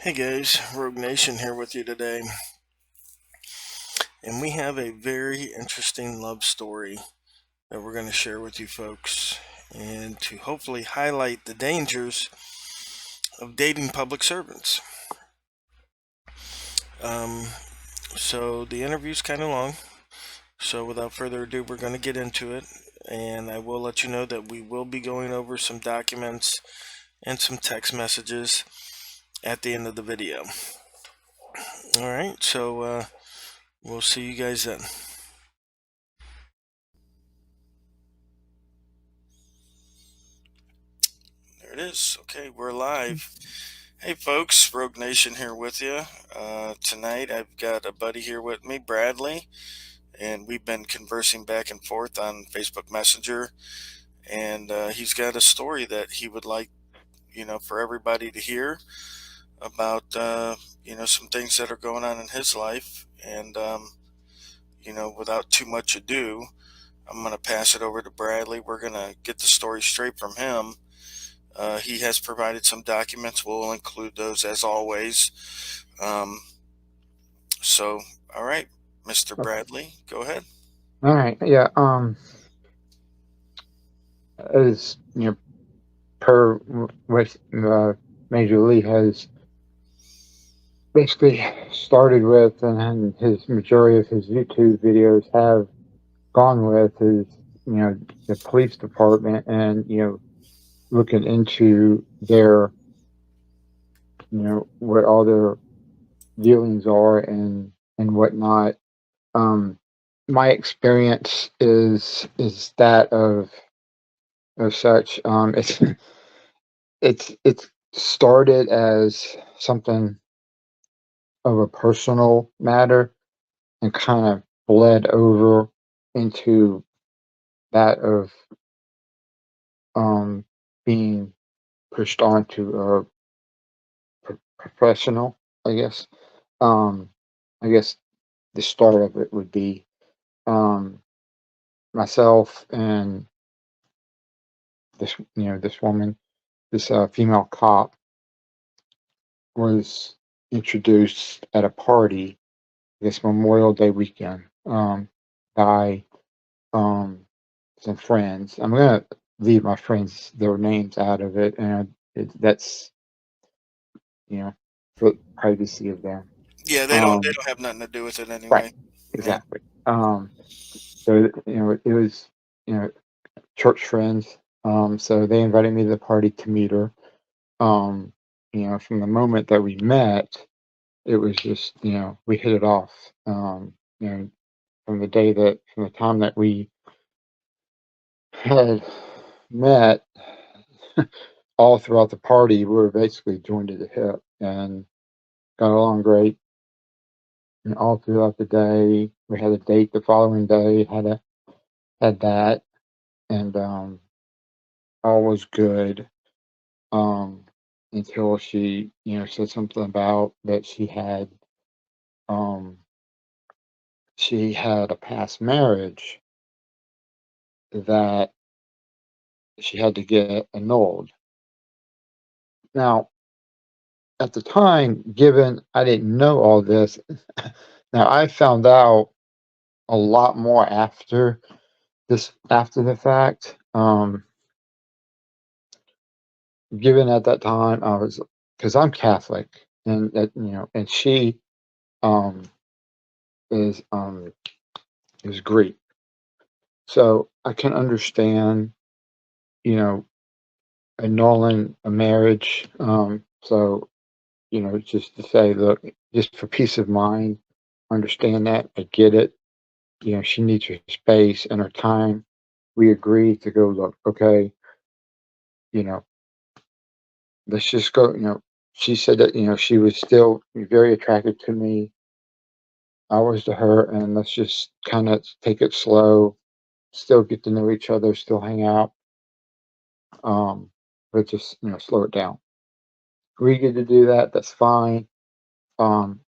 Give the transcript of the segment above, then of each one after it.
Hey guys, Rogue Nation here with you today, and we have a very interesting love story that we're going to share with you folks, and to hopefully highlight the dangers of dating public servants. Um, so the interview's kind of long, so without further ado, we're going to get into it, and I will let you know that we will be going over some documents and some text messages at the end of the video. All right, so we'll see you guys then. There it is. Okay, we're live. Hey folks, Rogue Nation here with you. Tonight I've got a buddy here with me, Bradley, and we've been conversing back and forth on Facebook Messenger. And he's got a story that he would like, for everybody to hear about, some things that are going on in his life. And, without too much ado, I'm going to pass it over to Bradley. We're going to get the story straight from him. He has provided some documents. We'll include those as always. Um, so, all right, Mr. Okay. Bradley, go ahead. All right. Yeah. As per what Major Lee has basically started with, and his majority of his YouTube videos have gone with, is the police department, and looking into their what all their dealings are and whatnot. Um, my experience is that of such. It's started as something of a personal matter and kind of bled over into that of um, being pushed on to a professional, I guess. Um, I guess the start of it would be um, myself and this woman, this female cop was introduced at a party this Memorial Day weekend by some friends. I'm gonna leave my friends their names out of it, and that's you know for privacy of them. Yeah, they Um, don't have nothing to do with it right, anyway. Yeah. exactly. So it was you know church friends. So they invited me to the party to meet her. Um, from the moment that we met, it was just we hit it off. You know, from the time that we had met, all throughout the party, we were basically joined at the hip and got along great. And all throughout the day, we had a date the following day. Had that, and all was good. Um, until she, said something about that um, she had a past marriage that she had to get annulled. Now, at the time, given I didn't know all this, now I found out a lot more after the fact. Given at that time, I was because I'm Catholic, and and she um, is Greek, so I can understand you know annulling a marriage. Just to say, look, just for peace of mind, understand that I get it. She needs her space and her time. We agreed to go look. Okay, you know, let's just go. She said that she was still very attracted to me. I was to her, and let's just kind of take it slow. Still get to know each other. Still hang out. Um, but just slow it down. We get to do that. That's fine. Um,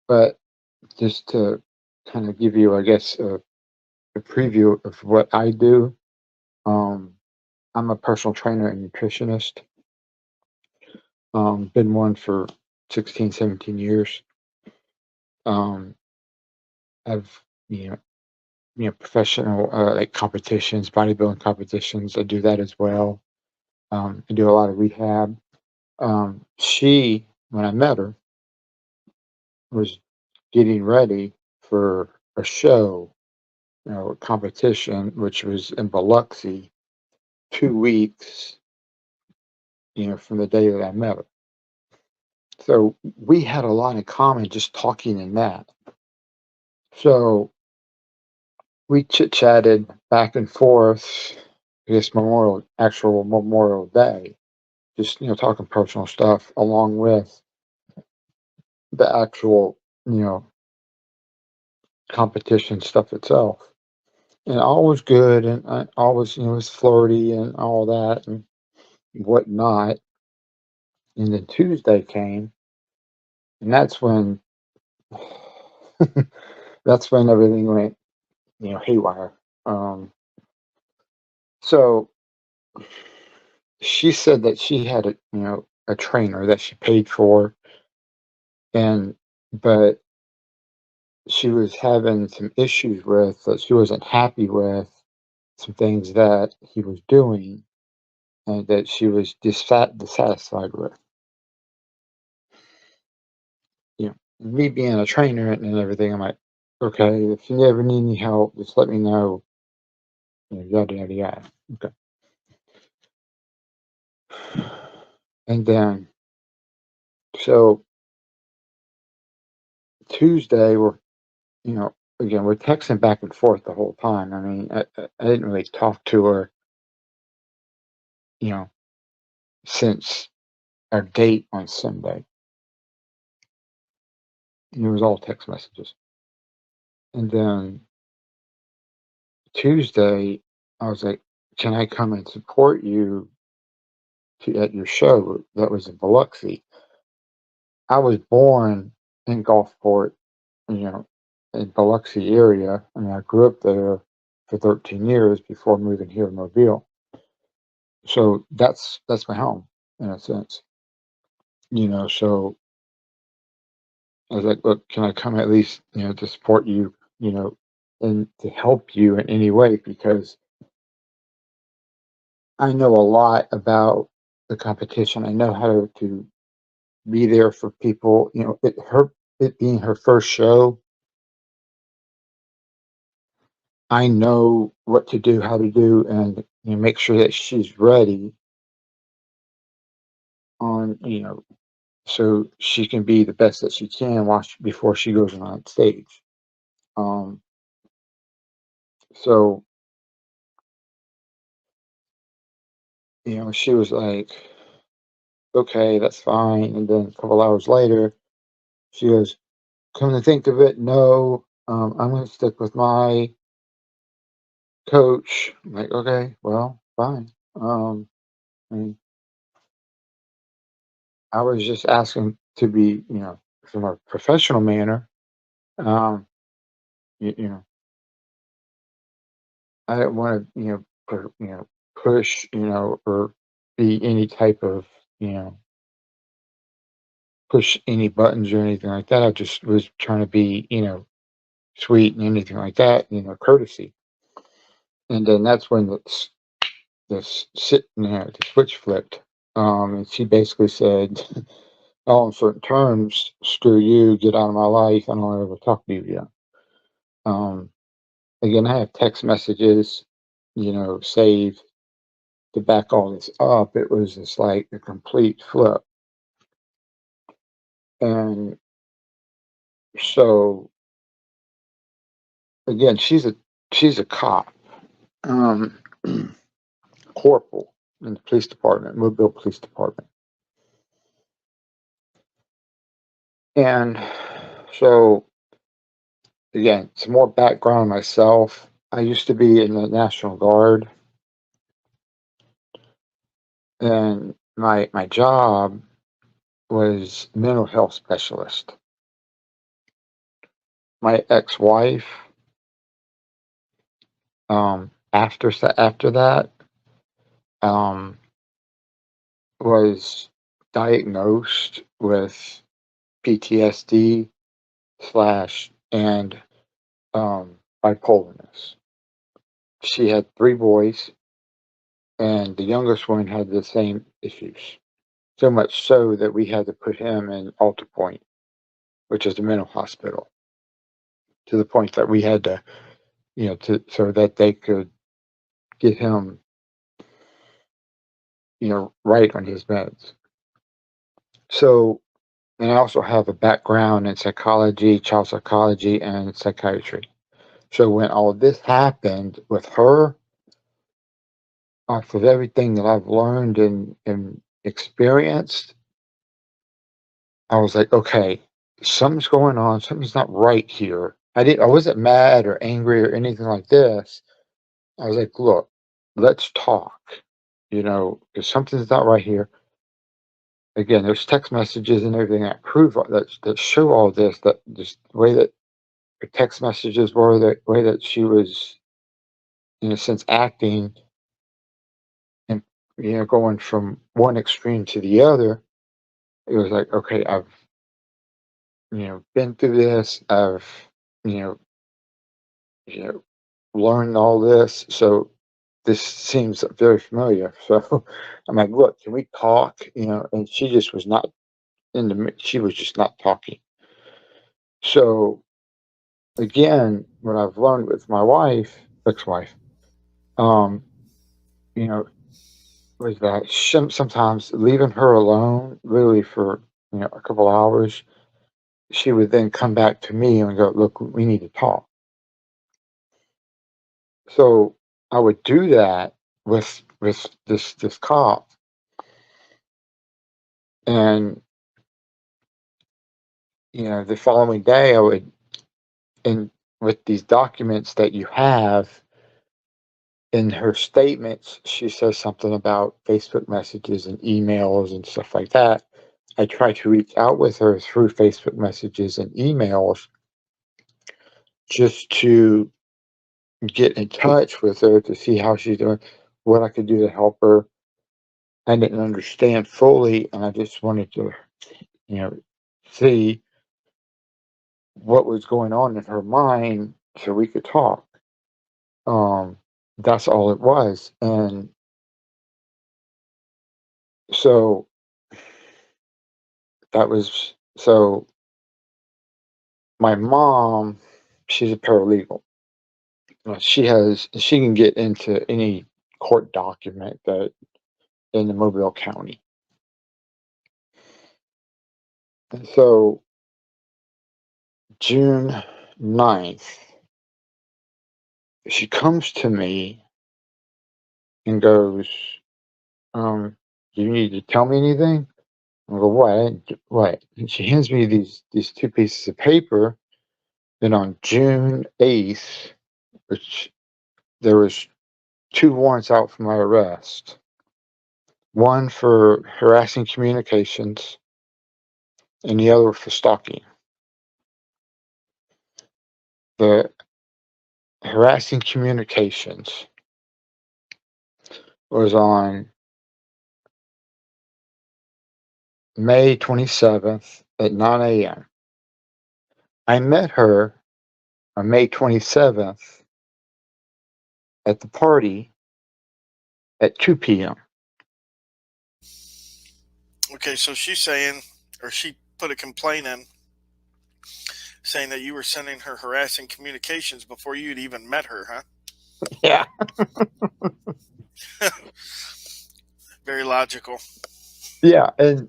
but just to kind of give you, I guess, a preview of what I do. Um, I'm a personal trainer and nutritionist. Been one for 16, 17 years. Um, I've, you know, professional, like competitions, bodybuilding competitions. I do that as well. I do a lot of rehab. She, when I met her, was getting ready for a show, a competition, which was in Biloxi, 2 weeks, from the day that I met her. So we had a lot in common just talking in that. So we chit chatted back and forth this actual Memorial Day, just, talking personal stuff along with the actual, you know, competition stuff itself. And all was good, and I always, was flirty and all that and whatnot. And then Tuesday came, and that's when that's when everything went, haywire. So she said that she had a trainer that she paid for, and but she was having some issues with that she wasn't happy with some things that he was doing and that she was dissatisfied with. Me being a trainer and everything, I'm like, okay, if you ever need any help, just let me know. Yada yada yada. Okay. And then so Tuesday, again, we're texting back and forth the whole time. I mean, I didn't really talk to her, you know, since our date on Sunday. And it was all text messages. And then Tuesday, I was like, "Can I come and support you at your show that was in Biloxi?" I was born in Gulfport, you know, in Biloxi area. I mean, I grew up there for 13 years before moving here to Mobile. So that's my home in a sense, So I was like, look, can I come at least, to support you, and to help you in any way because I know a lot about the competition. I know how to be there for people. It being her first show, I know what to do, how to do, and make sure that she's ready on, so she can be the best that she can before she goes on stage. Um, so she was like, "Okay, that's fine." And then a couple hours later, she goes, "Come to think of it, no, I'm going to stick with my coach." I'm like, "Okay, well, fine." And I was just asking to be, from a professional manner. Um, you know, I didn't want to, push, or be any type of, you know, push any buttons or anything like that. I just was trying to be, sweet and anything like that, courtesy. And then that's when the switch flipped. And she basically said, all in certain terms, "Screw you, get out of my life. I don't want to ever talk to you again." Um, Again, I have text messages, saved to back all this up. It was just like a complete flip. And so again, she's a cop, um, corporal in the police department, Mobile Police Department. And so again, some more background on myself. I used to be in the National Guard, and my job was mental health specialist. My ex-wife, after that, um, was diagnosed with PTSD slash and bipolarness. She had three boys, and the youngest one had the same issues. So much so that we had to put him in Alta Point, which is a mental hospital, to the point that we had to, so that they could get him, right on his meds. So, and I also have a background in psychology, child psychology, and psychiatry. So when all this happened with her, off of everything that I've learned and experienced, I was like, okay, something's going on. Something's not right here. I wasn't mad or angry or anything like this. I was like, look, let's talk. If something's not right here. Again, there's text messages and everything that prove that show all this. That just the way that her text messages were, the way that she was, in a sense, acting, and going from one extreme to the other. It was like, okay, I've been through this. I've you know you know learned all this, so this seems very familiar. So I'm like, look, can we talk? And she just was not she was just not talking. So again, what I've learned with my wife, ex-wife, um, you know, was that sometimes leaving her alone, really for a couple hours, she would then come back to me and go, "Look, we need to talk." So I would do that with this cop, and the following day I would, and with these documents that you have in her statements, she says something about Facebook messages and emails and stuff like that. I try to reach out with her through Facebook messages and emails just to get in touch with her to see how she's doing, what I could do to help her. I didn't understand fully, and I just wanted to, you know, see what was going on in her mind so we could talk. Um, that's all it was. And so so my mom, she's a paralegal. She can get into any court document that in the Mobile County. And so June 9th, she comes to me and goes, "Do you need to tell me anything?" I go, "What?" And she hands me these two pieces of paper. And on June 8th, which there was two warrants out for my arrest. One for harassing communications, and the other for stalking. The harassing communications was on May 27th at 9 a.m. I met her on May 27th at the party at 2 p.m. Okay, so she's saying, or she put a complaint in saying that you were sending her harassing communications before you'd even met her, huh? Yeah. Very logical. Yeah, and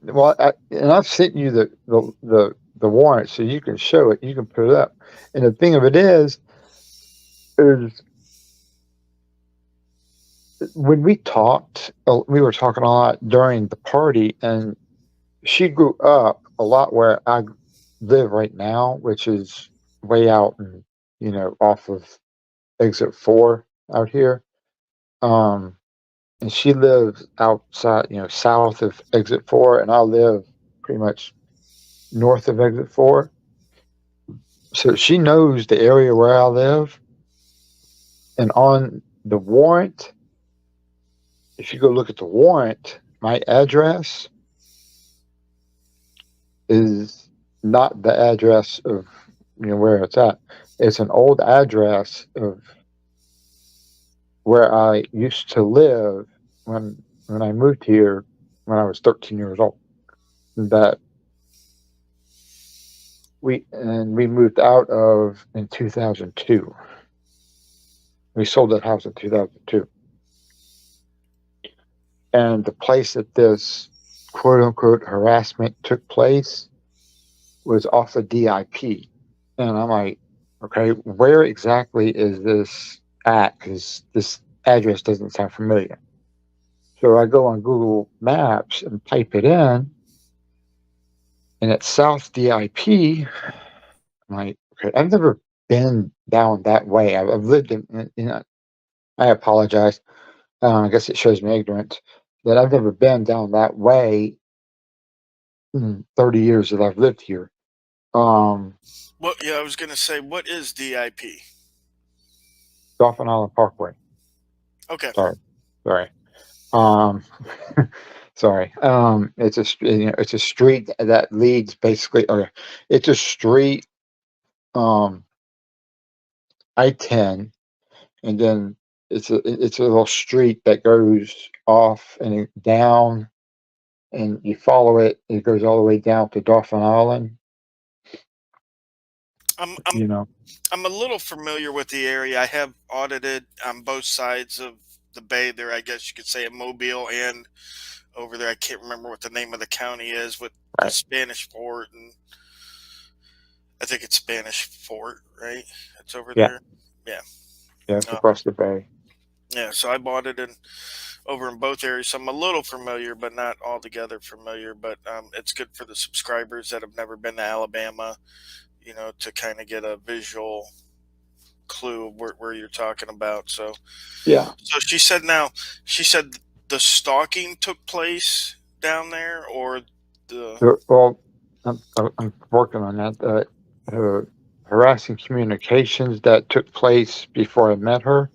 I've sent you the warrant so you can show it, you can put it up. And the thing of it is when we were talking a lot during the party, and she grew up a lot where I live right now, which is way out and off of exit 4 out here. Um, and she lives outside, south of exit 4, and I live pretty much north of exit 4. So she knows the area where I live. And on the warrant, if you go look at the warrant, my address is not the address of where it's at. It's an old address of where I used to live when I moved here when I was 13 years old. That we moved out of in 2002. We sold that house in 2002, and the place that this quote unquote harassment took place was off of DIP. And I'm like, okay, where exactly is this at? Because this address doesn't sound familiar. So I go on Google Maps and type it in, and it's South DIP. I'm like, okay, I've never been down that way. I've lived I apologize. I guess it shows me ignorance that I've never been down that way in 30 years that I've lived here. Um, Well, yeah, I was going to say, what is DIP? Dolphin Island Parkway. Okay. Sorry, sorry. Um, sorry. It's it's a street that leads basically, or it's a street. Um, I-10, and then it's a little street that goes off and down, and you follow it. It goes all the way down to Dolphin Island. I'm I'm You know, I'm a little familiar with the area. I have audited on both sides of the bay there, I guess you could say, in Mobile and over there. I can't remember what the name of the county is with the right? Spanish Fort, and I think it's Spanish Fort, right? It's over Yeah, there. Yeah. yeah. It's Uh, across the bay. yeah. So I bought it in over in both areas. So I'm a little familiar, but not altogether familiar. But it's good for the subscribers that have never been to Alabama, to kind of get a visual clue of where you're talking about. Yeah. So she said the stalking took place down there, or the Well, I'm working on that. Harassing communications that took place before I met her.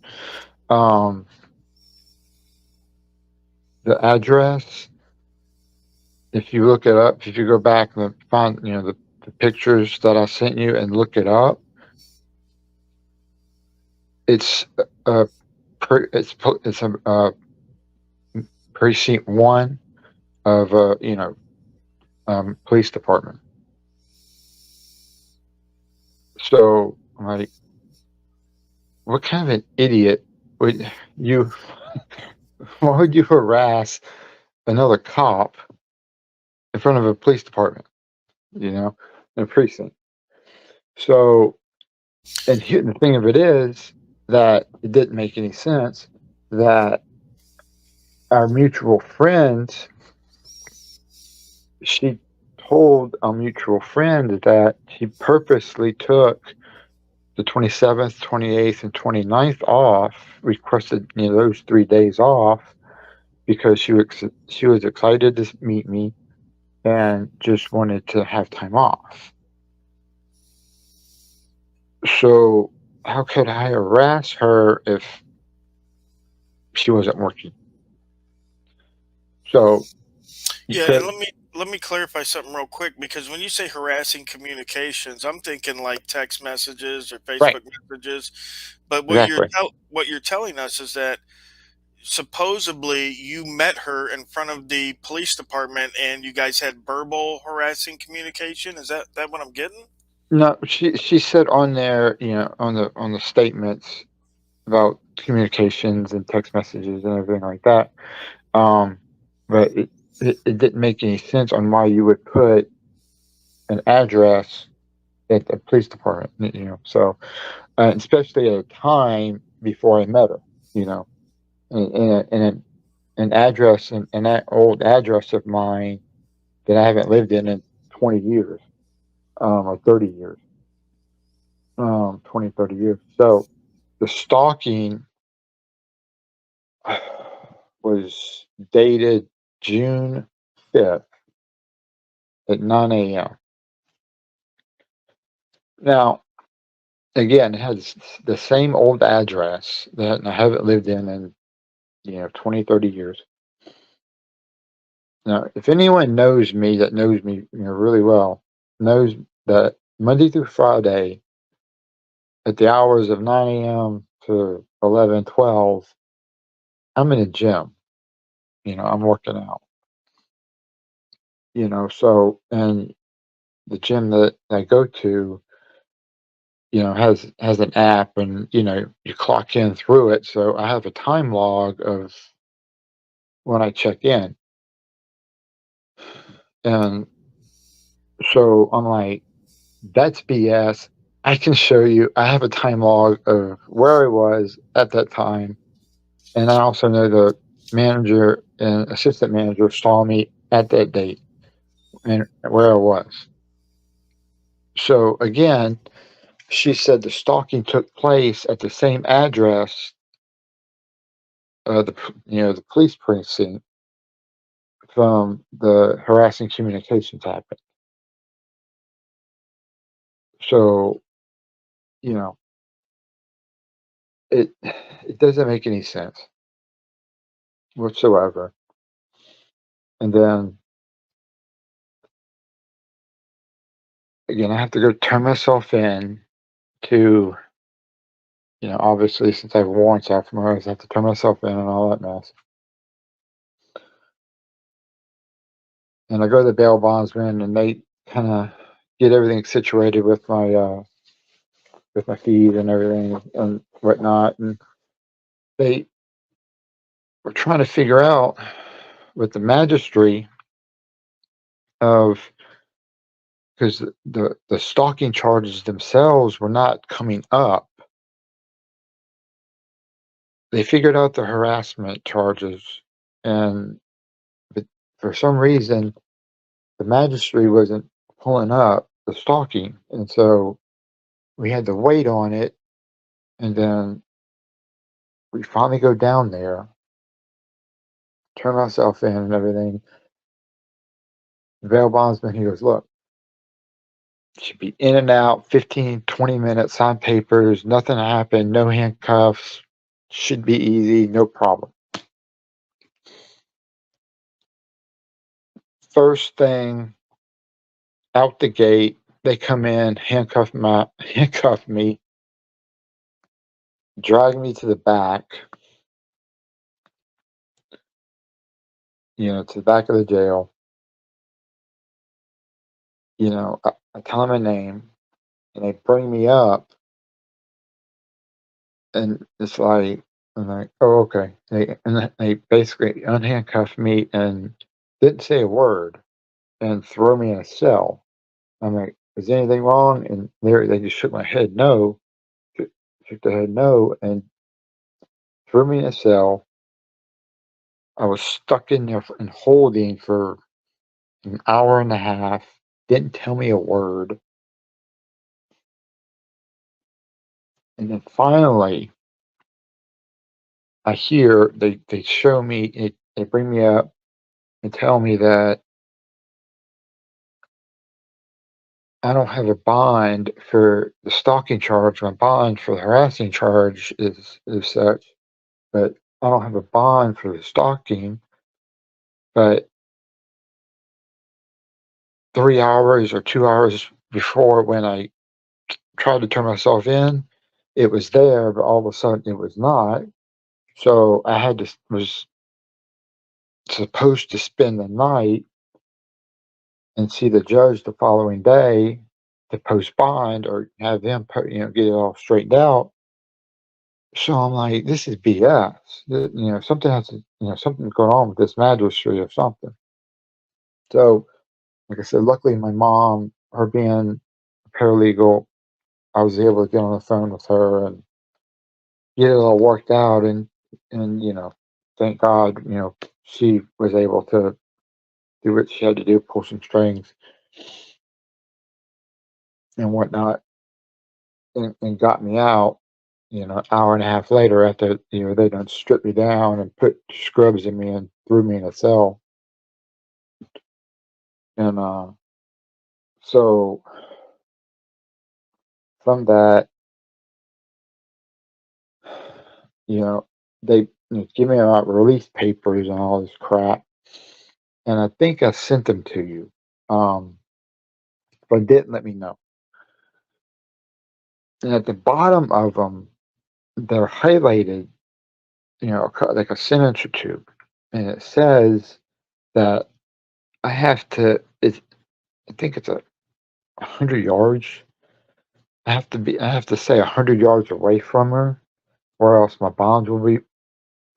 Um, the address, if you look it up, if you go back and find, the pictures that I sent you and look it up, it's a it's a precinct one of police department. So I'm like, what kind of an idiot would you? Why would you harass another cop in front of a police department? In a precinct. So, and here, the thing of it is that it didn't make any sense that our mutual friends, she told our mutual friend that she purposely took the 27th, 28th, and 29th off, requested those 3 days off because she was excited to meet me and just wanted to have time off. So how could I harass her if she wasn't working? So you yeah. And could, let me clarify something real quick, because when you say harassing communications, I'm thinking like text messages or right, Facebook messages. But exactly. what you're telling us is that supposedly you met her in front of the police department and you guys had verbal harassing communication. Is that what I'm getting? No, she said on there, on the statements about communications and text messages and everything like that. Um, but it didn't make any sense on why you would put an address at the police department, So, especially at a time before I met her, you know, and an address and that old address of mine that I haven't lived in 20 years, or 30 years, 20, 30 years. So the stalking was dated June 5th at 9 a.m. Now, again, it has the same old address that I haven't lived in 20, 30 years. Now, if anyone knows me that knows me, really well, knows that Monday through Friday at the hours of 9 a.m. to 11, 12, I'm in a gym. I'm working out. And the gym that I go to, has an app, and you clock in through it. So I have a time log of when I check in, and so I'm like, that's BS. I can show you. I have a time log of where I was at that time, and I also know the manager and assistant manager saw me at that date and where I was. So again, she said the stalking took place at the same address, the police precinct from the harassing communications happened. So you know it doesn't make any sense whatsoever. And then again, I have to go turn myself in to, obviously since I have warrants out for my arrest, I have to turn myself in and all that mess. And I go to the bail bondsman, and they kind of get everything situated with my fees and everything and whatnot. And they were trying to figure out with the magistrate of, because the stalking charges themselves were not coming up. They figured out the harassment charges, and but for some reason the magistrate wasn't pulling up the stalking, and so we had to wait on it. And then we finally go down there, turn myself in and everything. The bail bondsman, he goes, look, should be in and out 15, 20 minutes, sign papers, nothing happened, no handcuffs, should be easy, no problem. First thing out the gate, they come in, handcuff me, drag me to the back, to the back of the jail. I tell them my name, and they bring me up, and it's like, I'm like, oh, okay. They basically unhandcuff me and didn't say a word and throw me in a cell. I'm like, is anything wrong? And they just shook my head no, shook their head no, and threw me in a cell. I was stuck in there and holding for an hour and a half. Didn't tell me a word. And then finally, I hear they show me it. They bring me up and tell me that I don't have a bond for the stalking charge. My bond for the harassing charge is such, but I don't have a bond for the stalking. But 3 hours or 2 hours before, when I tried to turn myself in, it was there, but all of a sudden it was not. So I was supposed to spend the night and see the judge the following day to post bond or have them, get it all straightened out. So I'm like, this is BS. Something has to, something's going on with this magistrate or something. So, like I said, luckily my mom, her being a paralegal, I was able to get on the phone with her and get it all worked out. And thank God, she was able to do what she had to do, pull some strings and whatnot, and got me out. An hour and a half later, after they done stripped me down and put scrubs in me and threw me in a cell. And so from that, you know, they give me out release papers and all this crap. and I think I sent them to you, but didn't let me know. And at the bottom of them, they're highlighted, like a sentence or two, and it says that I have to. I think it's 100 yards. I have to stay 100 yards away from her, or else my bonds will be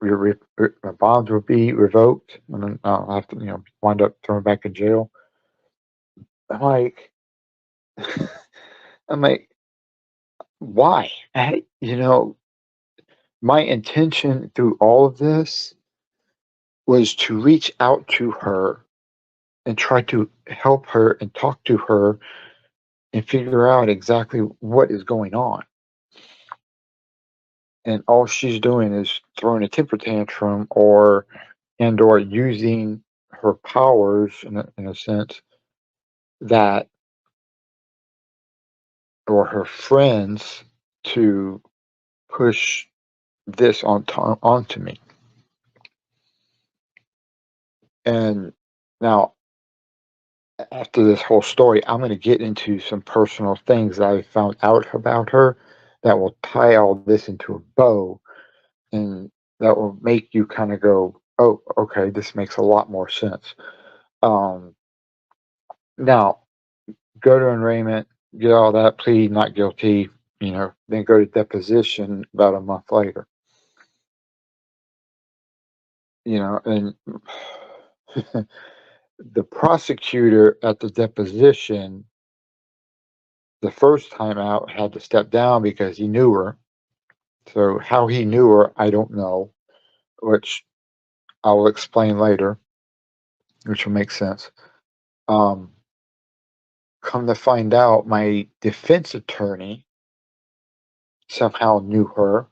revoked, and then I'll have to, wind up thrown back in jail. I'm like, I'm like, why? My intention through all of this was to reach out to her and try to help her and talk to her and figure out exactly what is going on. And all she's doing is throwing a temper tantrum or using her powers in a sense that or her friends to push this onto me. And now, after this whole story, I'm going to get into some personal things that I found out about her that will tie all this into a bow, and that will make you kind of go, "Oh, okay, this makes a lot more sense." Um, Now, go to arraignment, get all that, plead not guilty, then go to deposition about a month later. And the prosecutor at the deposition, the first time out, had to step down because he knew her. So how he knew her, I don't know, which I will explain later, which will make sense. Um, Come to find out, my defense attorney somehow knew her,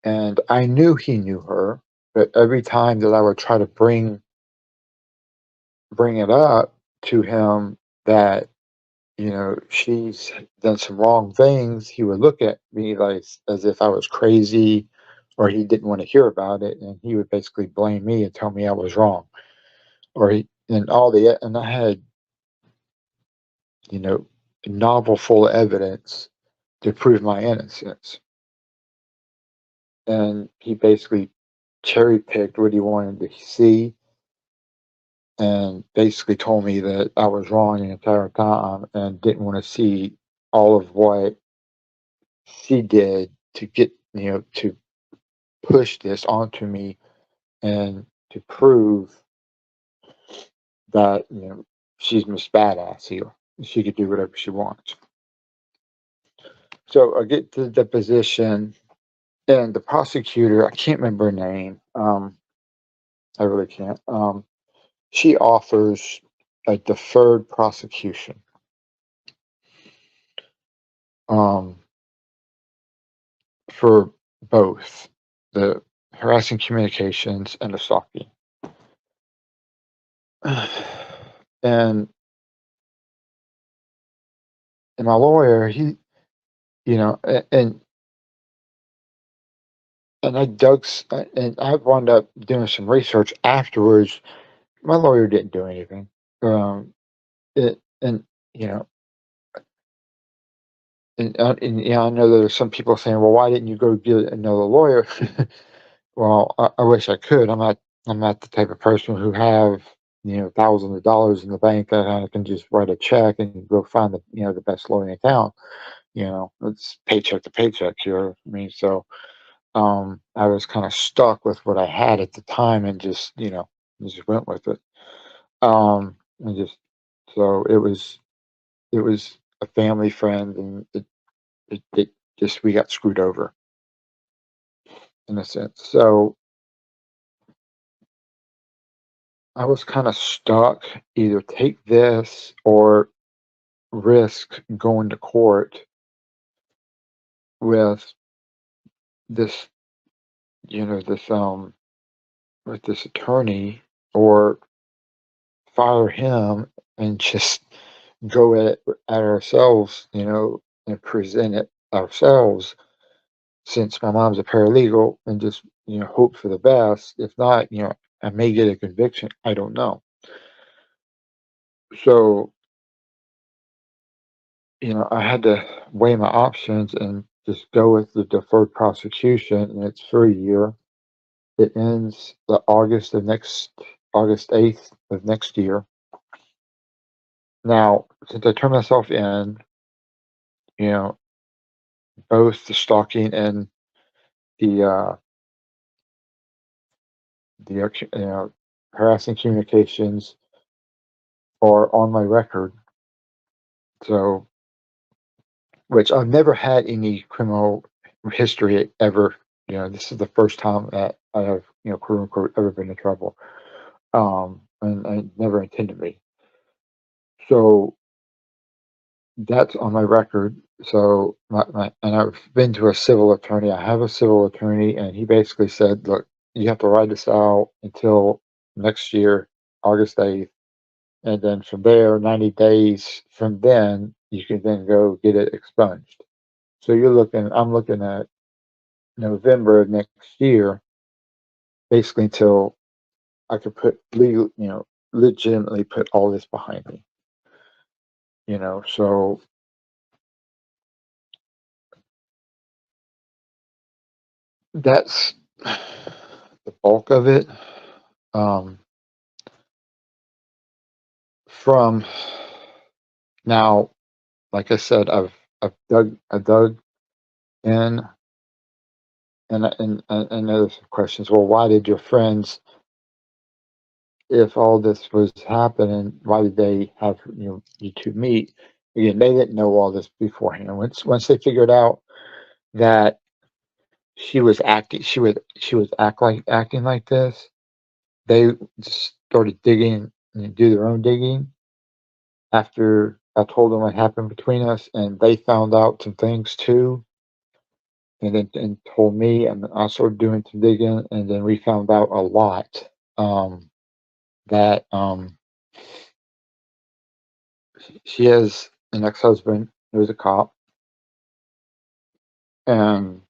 and I knew he knew her. But every time that I would try to bring it up to him that she's done some wrong things, he would look at me like as if I was crazy or he didn't want to hear about it, and he would basically blame me and tell me I was wrong. Or he and I had, you know, novel full evidence to prove my innocence. And he basically cherry picked what he wanted to see and basically told me that I was wrong the entire time and didn't want to see all of what she did to get, to push this onto me and to prove that, she's Miss Badass here. She could do whatever she wants. So I get to the deposition, and the prosecutor, I can't remember her name. I really can't. She offers a deferred prosecution um, for both the harassing communications and the stalking. and and my lawyer, he, and and I wound up doing some research afterwards. My lawyer didn't do anything. It and you know and yeah, I know there's some people saying, well, why didn't you go get another lawyer? Well, I wish I could. I'm not the type of person who have thousands of dollars in the bank that I can just write a check and go find the best lawyer in town. It's paycheck to paycheck here. I mean, so I was kind of stuck with what I had at the time and just went with it. And just so it was a family friend, and it just we got screwed over in a sense. So I was kind of stuck, either take this or risk going to court with this, this with this attorney, or fire him and just go at ourselves, and present it ourselves, since my mom's a paralegal, and just hope for the best. If not, I may get a conviction. I don't know. So, I had to weigh my options and just go with the deferred prosecution, and it's for a year. It ends the August 8th of next year. Now, since I turned myself in, you know, both the stalking and the harassing communications are on my record. So, which I've never had any criminal history ever. This is the first time that I have, quote unquote, ever been in trouble. And I never intended to be. So that's on my record. So and I've been to a civil attorney. I have a civil attorney, and he basically said, "Look, you have to ride this out until next year, August 8th, and then from there, 90 days from then, you can then go get it expunged." So I'm looking at November of next year, basically until I could legitimately put all this behind me. So that's the bulk of it. Um, from now, like I said, I dug in, and there's questions. Well, why did your friends, if all this was happening, why did they have you two meet? Again, they didn't know all this beforehand. Once they figured out that acting like this, they just started digging and do their own digging after I told them what happened between us, and they found out some things too, and then told me, and I started doing some digging, and then we found out a lot. That she has an ex-husband who was a cop, and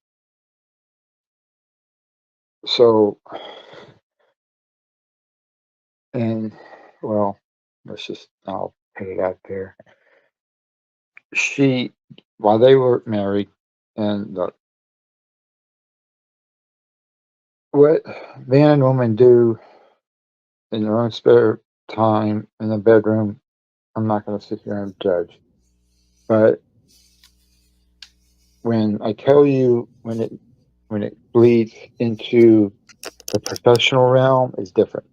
so, and well, I'll put it out there. She, while they were married, and what man and woman do in their own spare time in the bedroom, I'm not going to sit here and judge. But when I tell you, when it bleeds into the professional realm, is different.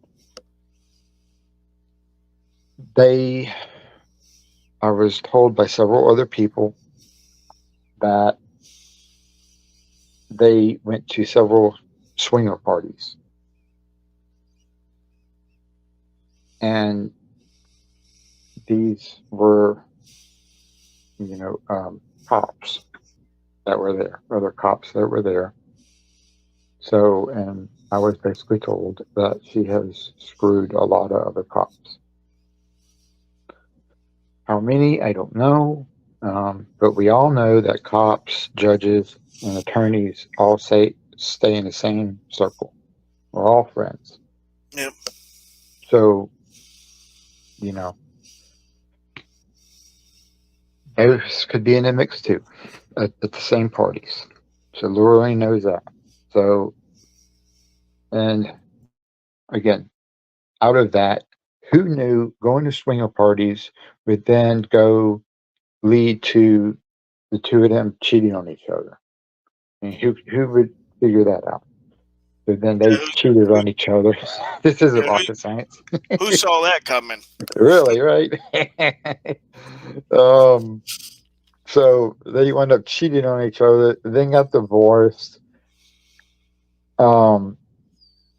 They, I was told by several other people that they went to several swinger parties, and these were, cops that were there, other cops that were there. So, and I was basically told that she has screwed a lot of other cops. How many, I don't know. But we all know that cops, judges, and attorneys all stay in the same circle. We're all friends. Yep. So, you know, those could be in the mix too at the same parties. So Lorraine knows that. So, and again, out of that, who knew going to swinger parties would then go lead to the two of them cheating on each other? I mean, who would figure that out? So then Yeah, they cheated on each other. This isn't yeah, rocket science. who saw that coming? Really, right? um, so they wound up cheating on each other, then got divorced. Um,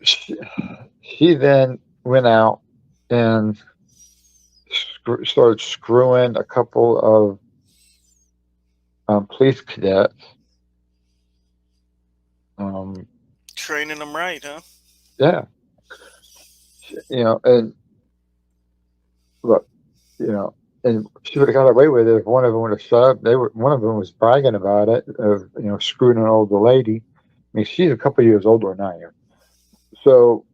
she then went out and started screwing a couple of police cadets. Um, Training them right, huh? yeah, and look, and she would have got away with it if one of them would have shut up. One of them was bragging about it, of screwing an older lady. I mean, she's a couple years older than I am. So,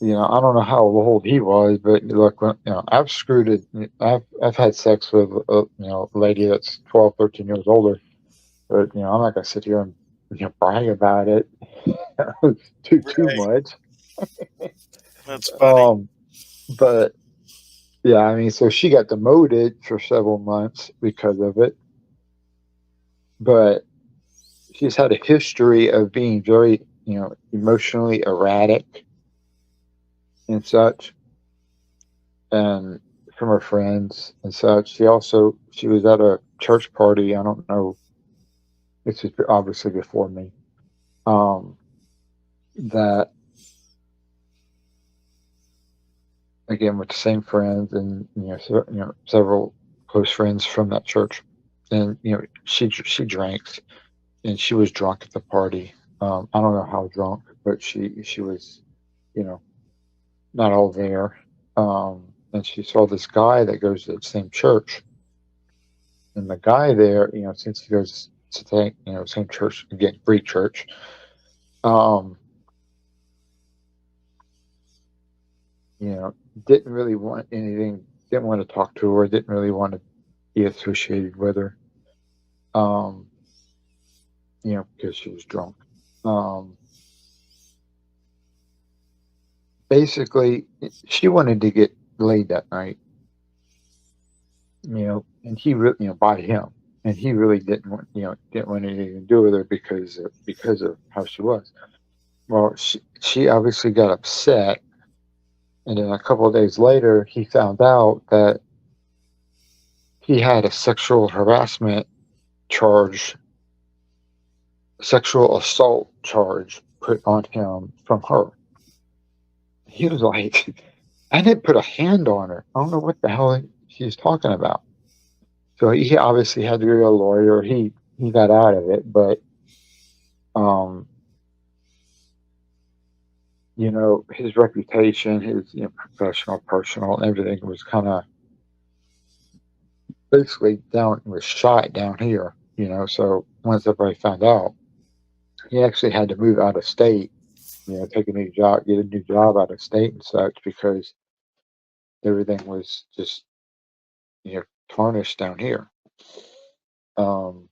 I don't know how old he was, but look, I've screwed it. I've had sex with a lady that's 12, 13 years older, but I'm not gonna sit here and brag about it too Right. much. That's funny. Um, but yeah, I mean, so she got demoted for several months because of it, but she's had a history of being very, emotionally erratic and such, and from her friends and such. She was at a church party. I don't know. This is obviously before me. Um, that again with the same friends and several close friends from that church, and she drinks and she was drunk at the party. I don't know how drunk, but she was, you know, not all there. And she saw this guy that goes to the same church, and the guy there, since he goes to the same church again, Greek church, um, you know, didn't really want anything, didn't want to talk to her, didn't really want to be associated with her, um, because she was drunk. Um, Basically, she wanted to get laid that night, and he really, by him, and he really didn't want anything to do with her because of how she was. Well, she obviously got upset, and then a couple of days later, he found out that he had a charge, sexual assault charge put on him from her. He was like, I didn't put a hand on her. I don't know what the hell she's talking about. So he obviously had to go to a lawyer. He got out of it, but um, his reputation, his professional, personal, everything was kind of basically down was shot down here. So once everybody found out, he actually had to move out of state. Take a new job, get a new job out of state and such because everything was just tarnished down here. Um,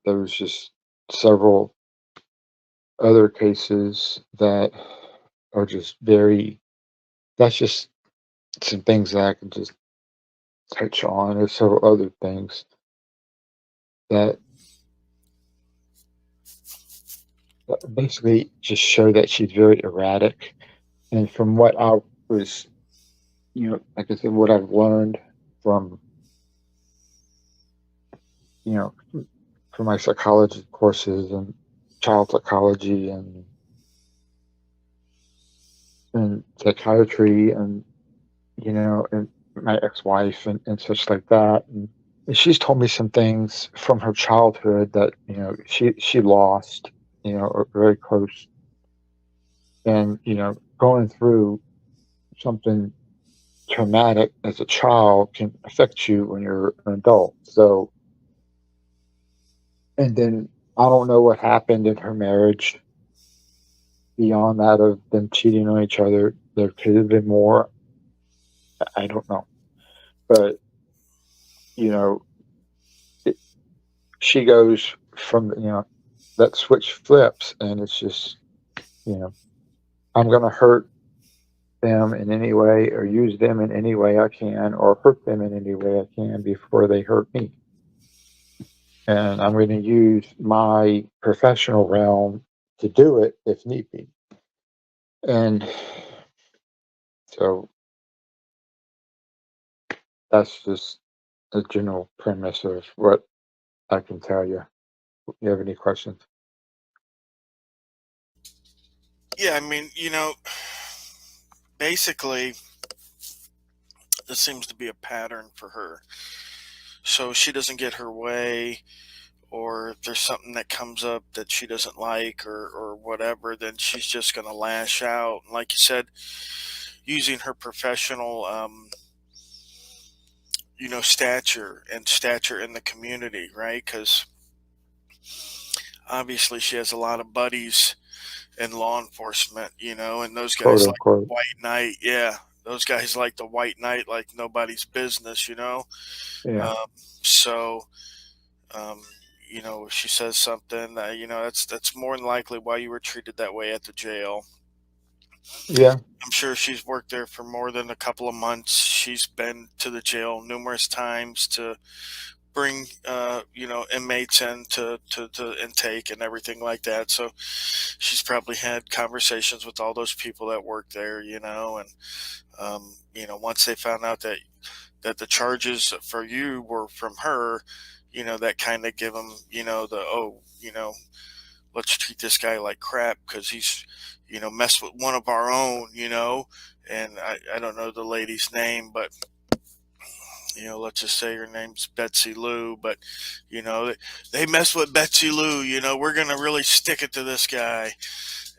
there was just several other cases that are just very. That's just some things that I can just touch on. There's several other things that, that basically just show that she's very erratic. And from what I was, like I said, what I've learned from, you know, from my psychology courses and child psychology and psychiatry and my ex-wife and such like that. And she's told me some things from her childhood that, she lost, are very close. And, going through something traumatic as a child can affect you when you're an adult. So, and then I don't know what happened in her marriage beyond that of them cheating on each other. There could have been more. I don't know. But, you know, it, she goes from, that switch flips and it's just, you know, I'm going to hurt them in any way or use them in any way I can or hurt them in any way I can before they hurt me. And I'm going to use my professional realm to do it if need be. And so that's just a general premise of what I can tell you. You have any questions? Yeah, I mean, basically, this seems to be a pattern for her. So she doesn't get her way, or if there's something that comes up that she doesn't like or whatever, then she's just going to lash out. Like you said, using her professional, stature and stature in the community, right? Because obviously she has a lot of buddies in law enforcement, and those quote guys like the unquote. white knight. Yeah, those guys like the white knight like nobody's business. Yeah, Um, so, um, if she says something, that's more than likely why you were treated that way at the jail. yeah, I'm sure she's worked there for more than a couple of months. She's been to the jail numerous times to bring inmates in to intake and everything like that. So she's probably had conversations with all those people that work there, and once they found out that the charges for you were from her, that kind of give them, the, oh, let's treat this guy like crap because he's, messed with one of our own, and I don't know the lady's name, but let's just say her name's Betsy Lou, but they mess with Betsy Lou, we're gonna really stick it to this guy.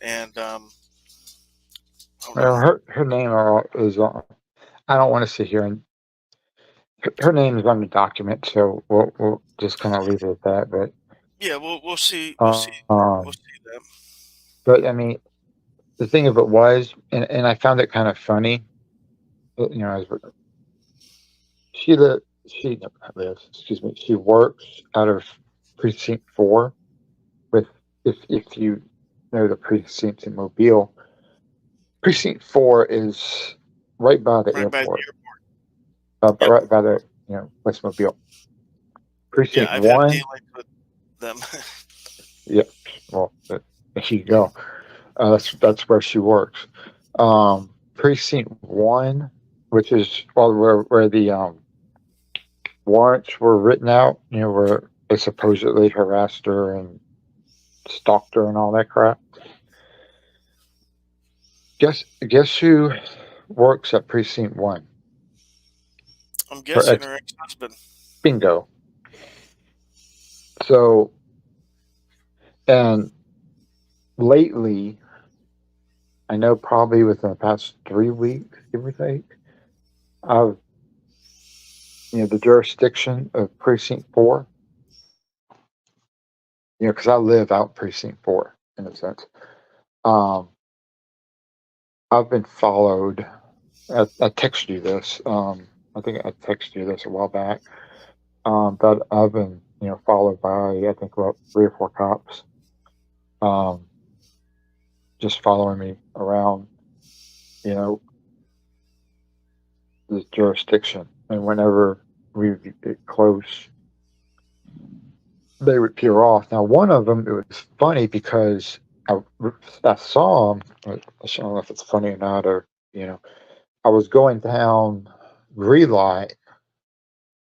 And hold well, on, her name is on. I don't want to sit here and her name is on the document, so we'll just kind of leave it at that. yeah, we'll see, Um, we'll see that. but I mean, the thing of it was, and I found it kind of funny. As she not lives, excuse me, she works out of precinct 4 with, if you know the precincts in Mobile, precinct 4 is right by the Right by airport, the Yep, right by the, West Mobile. yeah, Precinct I've had 1, dealings with them. yeah, well, there you go. That's where she works. Precinct 1, which is, well, where the warrants were written out, where they supposedly harassed her and stalked her and all that crap. Guess who works at precinct 1? I'm Her guessing ex her ex-husband. bingo. So, and lately, I know probably within the past 3 weeks, give or take, of the jurisdiction of precinct 4, because I live out precinct 4 in a sense. Um, I've been followed. I texted you this. I think I texted you this a while back. But I've been, followed by, I think, about 3 or 4 cops, um, just following me around, you know, this jurisdiction. And whenever we would get close, they would peer off. Now, one of them, it was funny because I saw him. I don't know if it's funny or not, or, I was going down Relight,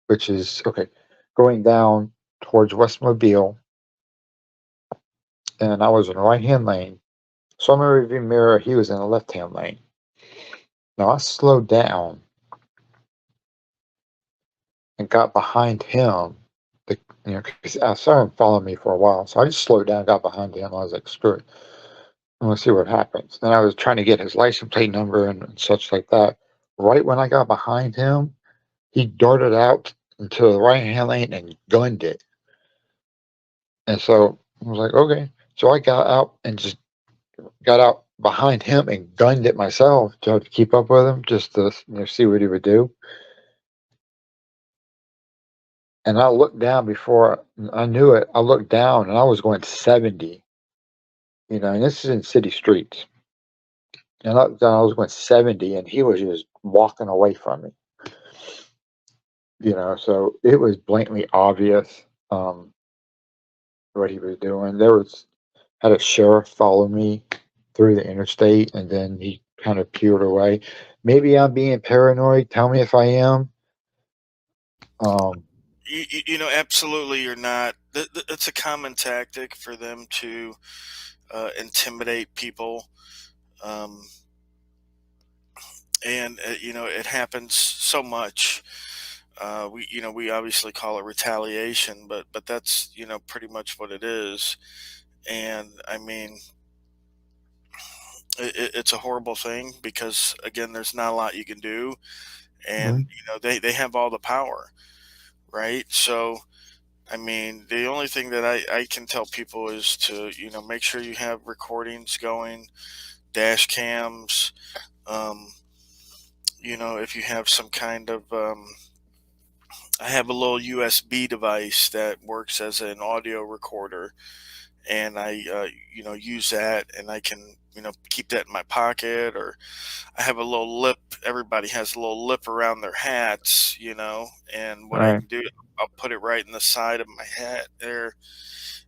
which is, okay, going down towards West Mobile, and I was in the right hand lane. So I'm in the rearview mirror. He was in the left hand lane. Now I slowed down and got behind him. Because I saw him follow me for a while, so I just slowed down, got behind him. I was like, "Screw it, I'm gonna see what happens." Then I was trying to get his license plate number and such like that. Right when I got behind him, he darted out into the right hand lane and gunned it. And so I was like, "Okay." So I got out and just got out behind him and gunned it myself to keep up with him, just to see what he would do. And I looked down before I knew it. I looked down and I was going 70, and this is in city streets. And I looked down, I was going 70, and he was just walking away from me, so it was blatantly obvious, what he was doing. Had a sheriff follow me through the interstate, and then he kind of peeled away. Maybe I'm being paranoid. Tell me if I am. Um, Absolutely, you're not. It's a common tactic for them to intimidate people, um, and it happens so much. We obviously call it retaliation, but that's pretty much what it is. And I mean, it's a horrible thing because again, there's not a lot you can do, and mhm, they have all the power, right? So I mean, the only thing that I can tell people is to, make sure you have recordings going, dash cams. Um, if you have some kind of, I have a little USB device that works as an audio recorder, and I, use that, and I can, keep that in my pocket, or I have a little lip. Everybody has a little lip around their hats, and what I Right. can do, I'll put it right in the side of my hat there,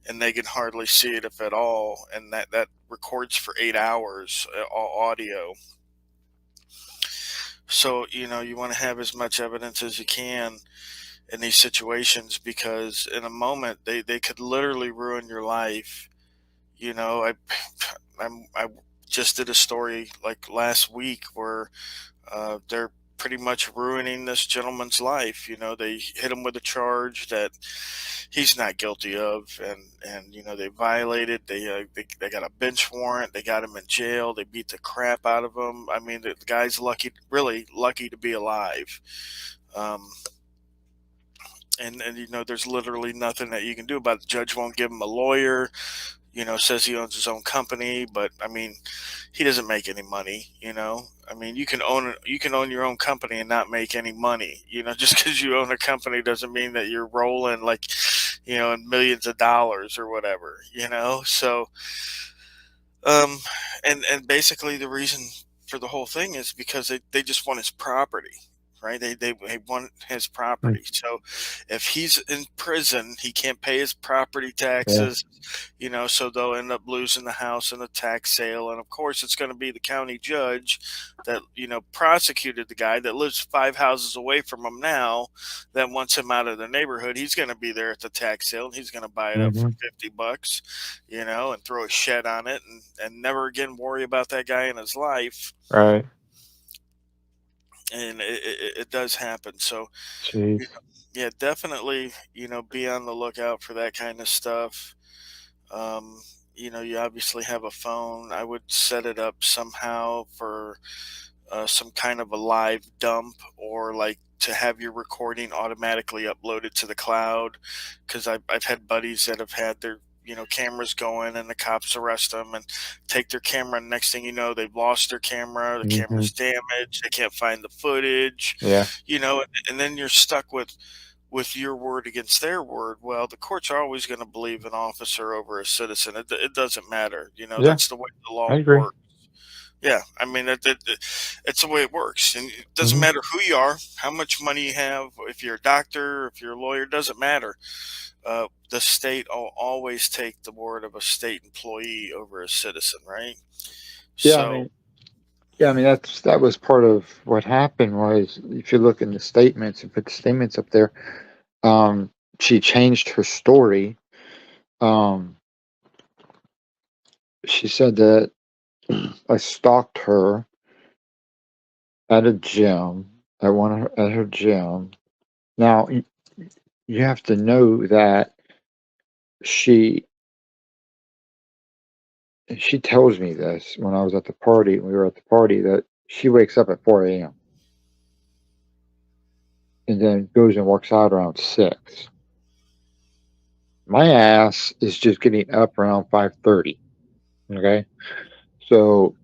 and they can hardly see it if at all. And that records for 8 hours, all audio. So you want to have as much evidence as you can in these situations, because in a moment they could literally ruin your life. I I just did a story like last week where they're pretty much ruining this gentleman's life. They hit him with a charge that he's not guilty of, and they violated. They got a bench warrant. They got him in jail. They beat the crap out of him. I mean, the guy's lucky, really lucky to be alive. Um, and there's literally nothing that you can do about it. The judge won't give him a lawyer. Says he owns his own company, but I mean, he doesn't make any money. I mean, you can own your own company and not make any money. Just because you own a company doesn't mean that you're rolling like, in millions of dollars or whatever. So um, and basically the reason for the whole thing is because they just want his property, right? They want his Mm. property. So if he's in prison, he can't pay his property Yeah. taxes, so they'll end up losing the house in a tax sale. And of course, it's going to be the county judge that, prosecuted the guy that lives 5 houses away from him now, that wants him out of the neighborhood. He's going to be there at the tax sale, and he's going to buy it up for Hmm. 50 bucks, and throw a shed on it, and never again worry about that guy in his life. Right. And it does happen. So, Jeez. you know, yeah, definitely, be on the lookout for that kind of stuff. Um, you obviously have a phone. I would set it up somehow for some kind of a live dump, or like to have your recording automatically uploaded to the cloud, because I've had buddies that have had their cameras going, and the cops arrest them and take their camera, and next thing you know, they've lost their camera, the Hmm. camera's damaged, they can't find the footage, Yeah. and then you're stuck with your word against their word. Well, the courts are always going to believe an officer over a citizen. It doesn't matter. Yeah. That's the way the law I agree. works. Yeah, I mean, it's the way it works, and it doesn't Hmm. matter who you are, how much money you have, if you're a doctor, if you're a lawyer, doesn't matter. The state will always take the word of a state employee over a citizen, right? Yeah. I So, mean, yeah. I mean, that was part of what happened. Was if you look in the statements and put the statements up there, um, she changed her story. Um, she said that I stalked her at a gym, at her gym. Now, you have to know that she she tells me this when I was at the party. We were at the party that she wakes up at 4 a.m. and then goes and works out around 6. My ass is just getting up around 5:30. Okay, so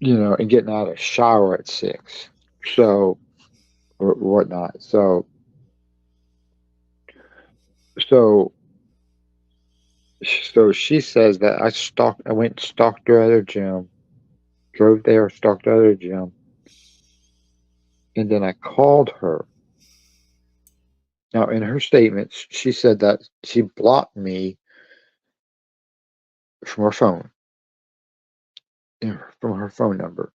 and getting out of the shower at 6. So or whatnot. So so she says that I went and stalked her at her gym, drove there, stalked her at her gym, and then I called her. Now, in her statements, she said that she blocked me from her phone, from her phone number.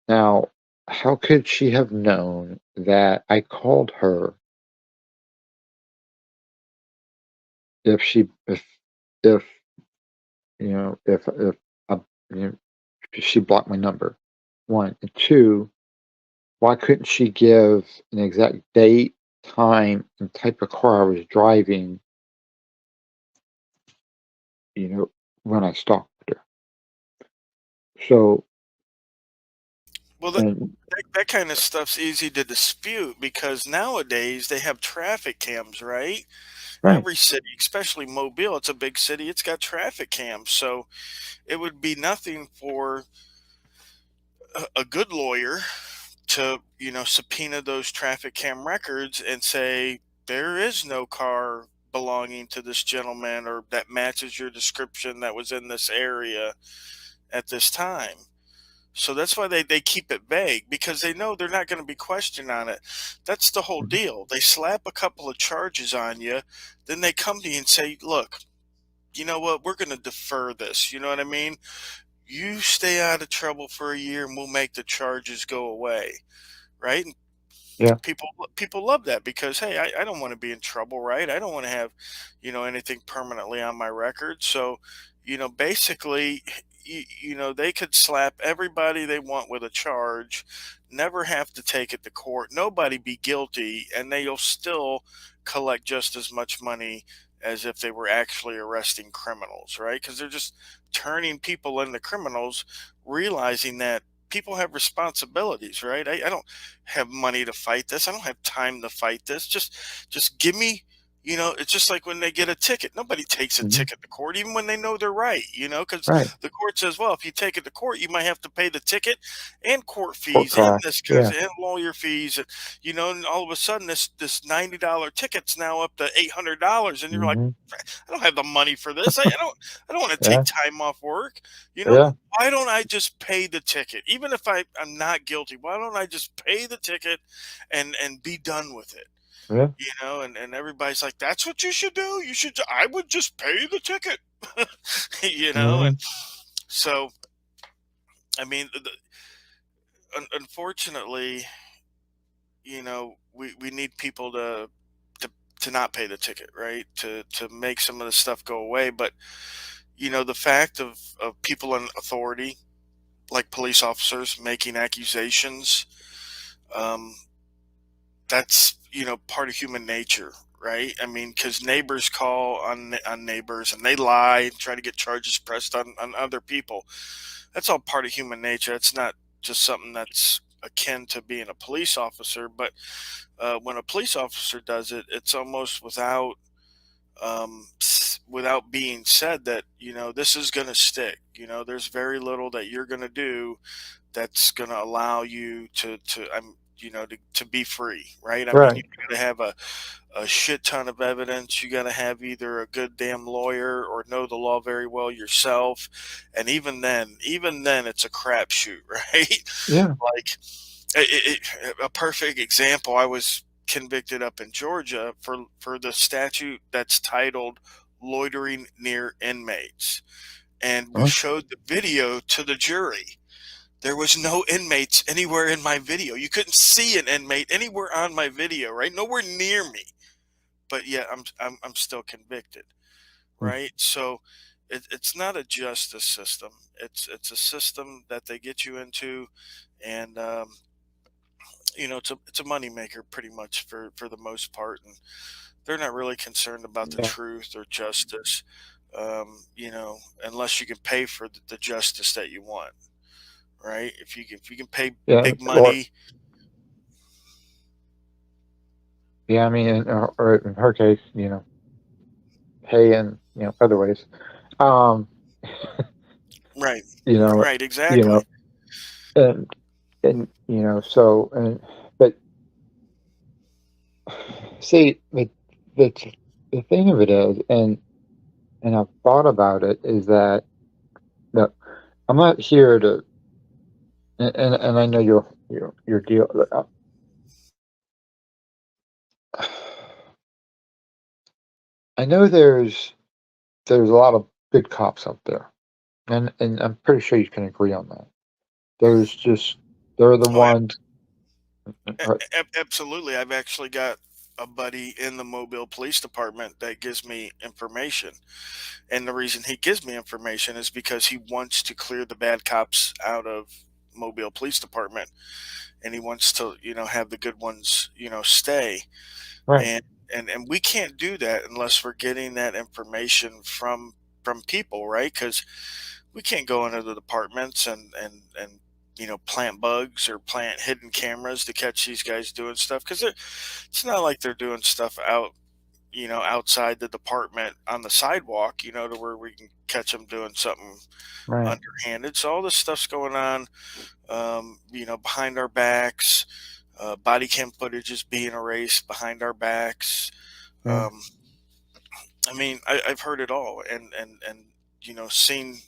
Now, how could she have known that I called her if if if I, you know, if she blocked my number? One and two, why couldn't she give an exact date, time, and type of car I was driving? You know, when I stalked her. So Well, And that kind of stuff's easy to dispute because nowadays they have traffic cams, right? right, Every city, especially Mobile, it's a big city, it's got traffic cams. So it would be nothing for a good lawyer to, subpoena those traffic cam records and say there is no car belonging to this gentleman or that matches your description that was in this area at this time. So that's why they keep it vague because they know they're not going to be questioned on it. That's the whole mhm, deal. They slap a couple of charges on you, then they come to you and say, look, you know what, we're going to defer this. You know what I mean? You stay out of trouble for a year and we'll make the charges go away. Right? yeah, People love that because hey, I don't want to be in trouble, right? I don't want to have anything permanently on my record. So basically, they could slap everybody they want with a charge, never have to take it to court, nobody be guilty, and they'll still collect just as much money as if they were actually arresting criminals, right? Because they're just turning people into criminals, realizing that people have responsibilities, right? I don't have money to fight this. I don't have time to fight this. Just give me, it's just like when they get a ticket. Nobody takes a mhm, ticket to court, even when they know they're right, because right. the court says, well, if you take it to court, you might have to pay the ticket and court Court fees and cost, this yeah, and lawyer fees. And all of a sudden this $90 ticket's now up to $800. And you're like, mhm, I don't have the money for this. I don't want to take yeah, time off work. You know, yeah, why don't I just pay the ticket? Even if I'm not guilty, why don't I just pay the ticket and be done with it? yeah, And everybody's like, that's what you should do. I would just pay the ticket. And mhm, so, I mean, unfortunately, we need people to to not pay the ticket, right? To make some of the stuff go away. But the fact of people in authority, like police officers, making accusations, um, that's part of human nature, right? I mean, because neighbors call on neighbors and they lie and try to get charges pressed on other people. That's all part of human nature. It's not just something that's akin to being a police officer, but when a police officer does it, it's almost without being said that this is going to stick. There's very little that you're going to do that's going to allow you to be free, right? I mean, you right, got to have a shit ton of evidence. You got to have either a good damn lawyer or know the law very well yourself, and even then it's a crapshoot, right? yeah, Like a perfect example, I was convicted up in Georgia for the statute that's titled loitering near inmates, and we uh, showed the video to the jury. There was no inmates anywhere in my video. You couldn't see an inmate anywhere on my video, right? Nowhere near me. But yet I'm still convicted, mm, right? So it's not a justice system. It's a system that they get you into, and it's a moneymaker pretty much for the most part, and they're not really concerned about the yeah, truth or justice, unless you can pay for the justice that you want, right? If you can pay yeah, big or money. yeah, I mean, or in her case, pay in, other ways. Um, Right, you know, right, you know, exactly. and so but see, the thing of it is, and I've thought about it, is that no, I'm not here to, and I know your deal. I know there's a lot of good cops out there, and I'm pretty sure you can agree on that. There's just they're the Oh, ones. Right, absolutely. I've actually got a buddy in the Mobile Police Department that gives me information. And the reason he gives me information is because he wants to clear the bad cops out of Mobile Police Department, and he wants to, have the good ones, stay. right, And we can't do that unless we're getting that information from people, right? Because we can't go into the departments and plant bugs or plant hidden cameras to catch these guys doing stuff, because it's not like they're doing stuff outside the department on the sidewalk, to where we can catch them doing something Right. underhanded. So all this stuff's going on, behind our backs. Body cam footage is being erased behind our backs. Yeah. Um, I mean, I've heard it all, and seen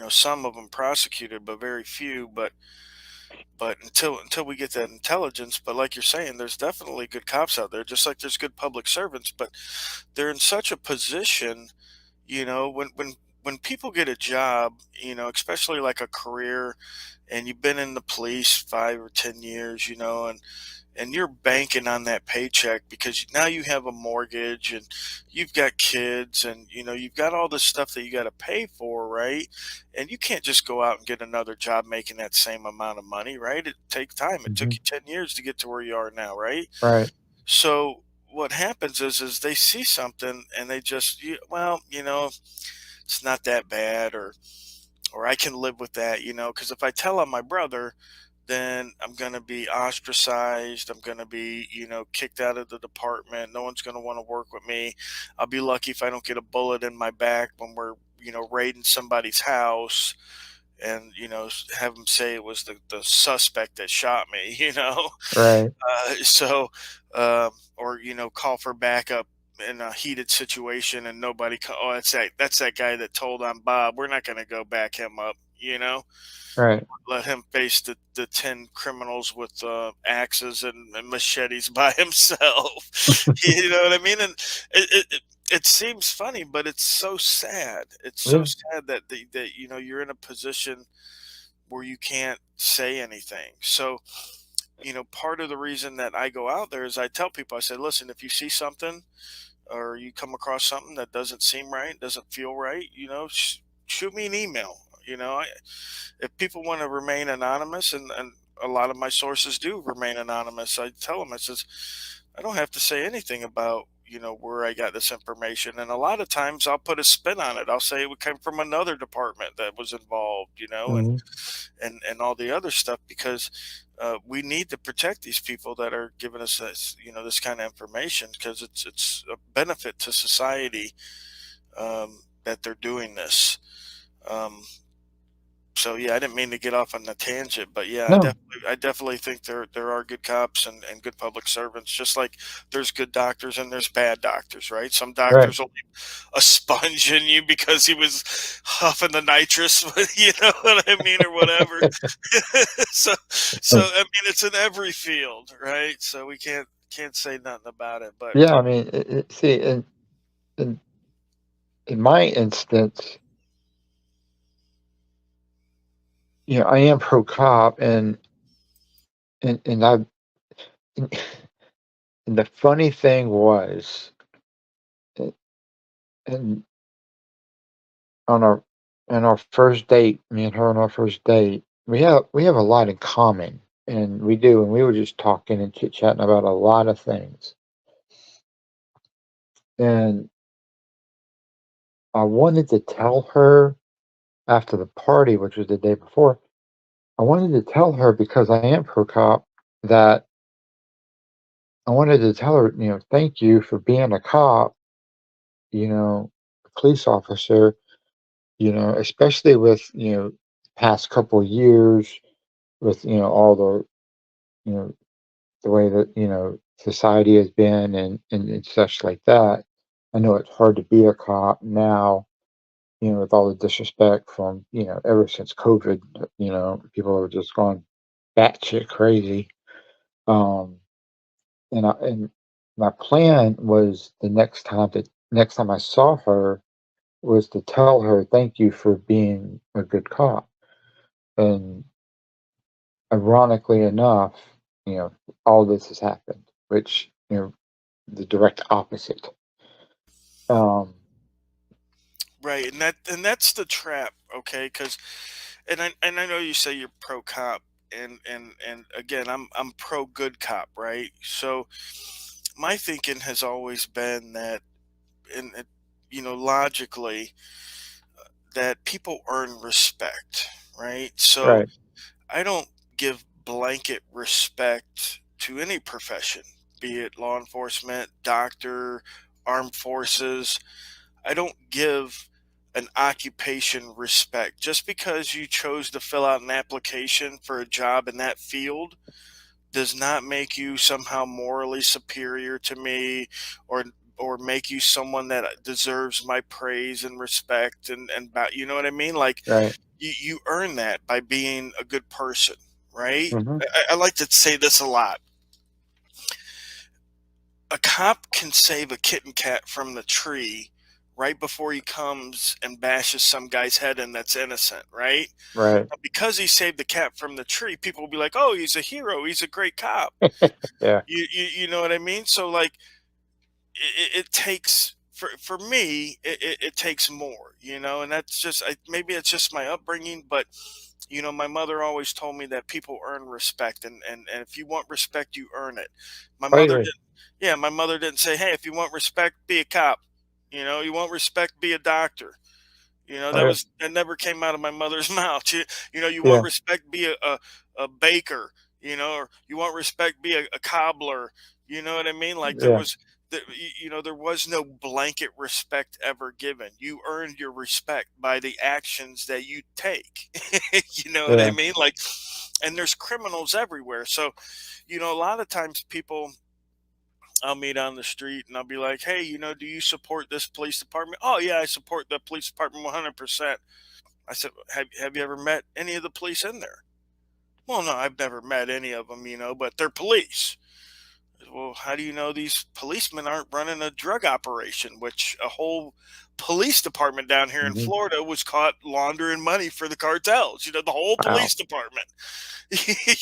some of them prosecuted, but very few. But until we get that intelligence, but like you're saying, there's definitely good cops out there, just like there's good public servants. But they're in such a position, when people get a job, especially like a career, and you've been in the police 5 or 10 years, and you're banking on that paycheck because now you have a mortgage and you've got kids, and you've got all this stuff that you got to pay for, right? And you can't just go out and get another job making that same amount of money, right? It takes time. It took Hmm. you 10 years to get to where you are now, right? Right. So what happens is they see something and they just, well, it's not that bad, or I can live with that, because if I tell on my brother, then I'm going to be ostracized. I'm going to be, kicked out of the department. No one's going to want to work with me. I'll be lucky if I don't get a bullet in my back when we're, raiding somebody's house, and, have them say it was the suspect that shot me, Right. So, or, call for backup in a heated situation, and oh, that's that guy that told on Bob. We're not going to go back him up, Right. let him face the 10 criminals with axes and machetes by himself. You know what I mean? And it seems funny, but it's so sad. It's so Yeah. sad that you're in a position where you can't say anything. So, part of the reason that I go out there is I tell people, I say, listen, if you see something or you come across something that doesn't seem right, doesn't feel right, shoot me an email. If people want to remain anonymous, and a lot of my sources do remain anonymous, I tell them, I says, I don't have to say anything about, where I got this information. And a lot of times I'll put a spin on it. I'll say it came from another department that was involved, and Hmm. all the other stuff, because we need to protect these people that are giving us this kind of information, because it's a benefit to society, that they're doing this. Um, so yeah, I didn't mean to get off on the tangent, but yeah, I No. definitely I definitely think there are good cops and good public servants, just like there's good doctors and there's bad doctors, right? Some Right. doctors will leave a sponge in you because he was huffing the nitrous, you know what I mean, or whatever. So I mean, it's in every field, right? So we can't say nothing about it, but Yeah. I mean, see, in in my instance, I am pro cop, and I and the funny thing was, uh, and on our first date, me and her on our first date, we have a lot in common, and we do, and we were just talking and chit chatting about a lot of things, and I wanted to tell her after the party, which was the day before. I wanted to tell her, because I am pro cop, that I wanted to tell her, thank you for being a cop, a police officer, especially with, past couple years with, all the way that, society has been, and such like that. I know it's hard to be a cop now, with all the disrespect from, ever since COVID, people have just gone batshit crazy. Um, and my plan was, the next time I saw her, was to tell her thank you for being a good cop. And ironically enough, all this has happened, which, the direct opposite. Um, right, and that's the trap, okay? Because and I know you say you're pro cop, and again, I'm pro good cop, right? So my thinking has always been that, logically, that people earn respect, right? So right. I don't give blanket respect to any profession, be it law enforcement, doctor, armed forces. I don't give an occupation respect. Just because you chose to fill out an application for a job in that field does not make you somehow morally superior to me, or make you someone that deserves my praise and respect, you know what I mean? Like, Right. you earn that by being a good person, right? Hmm. I like to say this a lot. A cop can save a kitten cat from the tree right before he comes and bashes some guy's head in that's innocent, right? Right. But because he saved the cat from the tree, people will be like, "Oh, he's a hero. He's a great cop." Yeah. You know what I mean? So like, it takes, for me, it takes more, and that's just, maybe it's just my upbringing, but my mother always told me that people earn respect, and if you want respect, you earn it. My I mother agree. didn't, yeah, my mother didn't say, "Hey, if you want respect, be a cop." You want respect, be a doctor. Okay. That never came out of my mother's mouth. You want Yeah. respect, be a baker, or you want respect, be a cobbler. You know what I mean? Like, Yeah. there was no blanket respect ever given. You earned your respect by the actions that you take. You know what I Yeah. mean? Like, and there's criminals everywhere. So, a lot of times people I'll meet on the street and I'll be like, "Hey, do you support this police department?" "Oh yeah, I support the police department 100%." I said, "Have you ever met any of the police in there?" "Well, no, I've never met any of them, but they're police." "Well, how do you know these policemen aren't running a drug operation?" Which a whole police department down here in Hmm. Florida was caught laundering money for the cartels. The whole Wow. police department.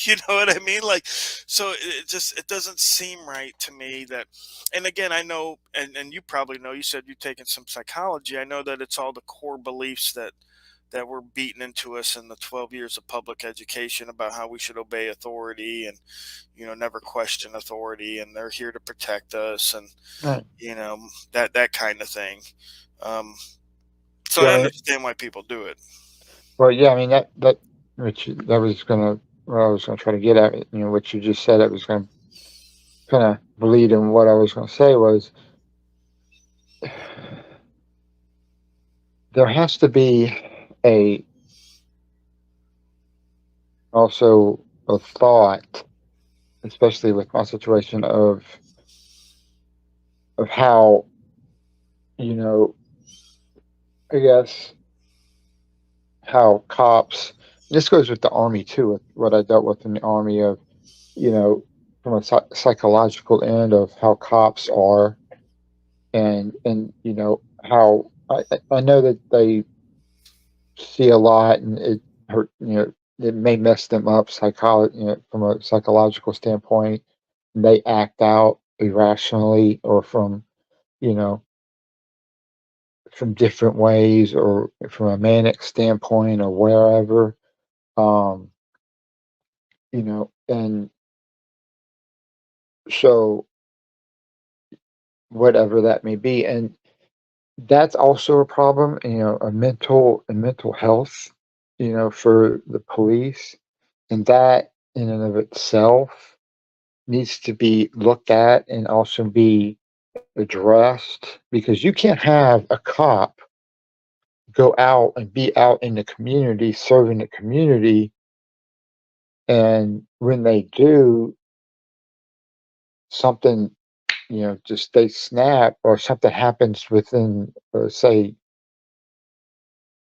You know what I mean? Like, so it doesn't seem right to me that. And again, I know, and you probably know. You said you've taken some psychology. I know that it's all the core beliefs that were beaten into us in the 12 years of public education about how we should obey authority, and never question authority, and they're here to protect us, and Right. that kind of thing. Um, so Yeah. I I mean, understand why people do it. well, yeah. I mean that was gonna what I was gonna try to get at. What you just said. It was gonna kind of bleed in what I was gonna say was there has to be a also a thought, especially with my situation of how you know I guess how cops. This goes with the army too. With what I dealt with in the army of you know from a psychological end of how cops are and how I know that they see a lot and it hurt it may mess them up from a psychological standpoint. They act out irrationally or you know from different ways or from a manic standpoint or wherever um and so whatever that may be, and that's also a problem, a mental health, for the police, and that in and of itself needs to be looked at and also be addressed because you can't have a cop go out and be out in the community serving the community, and when they do something, just they snap or something happens within, say,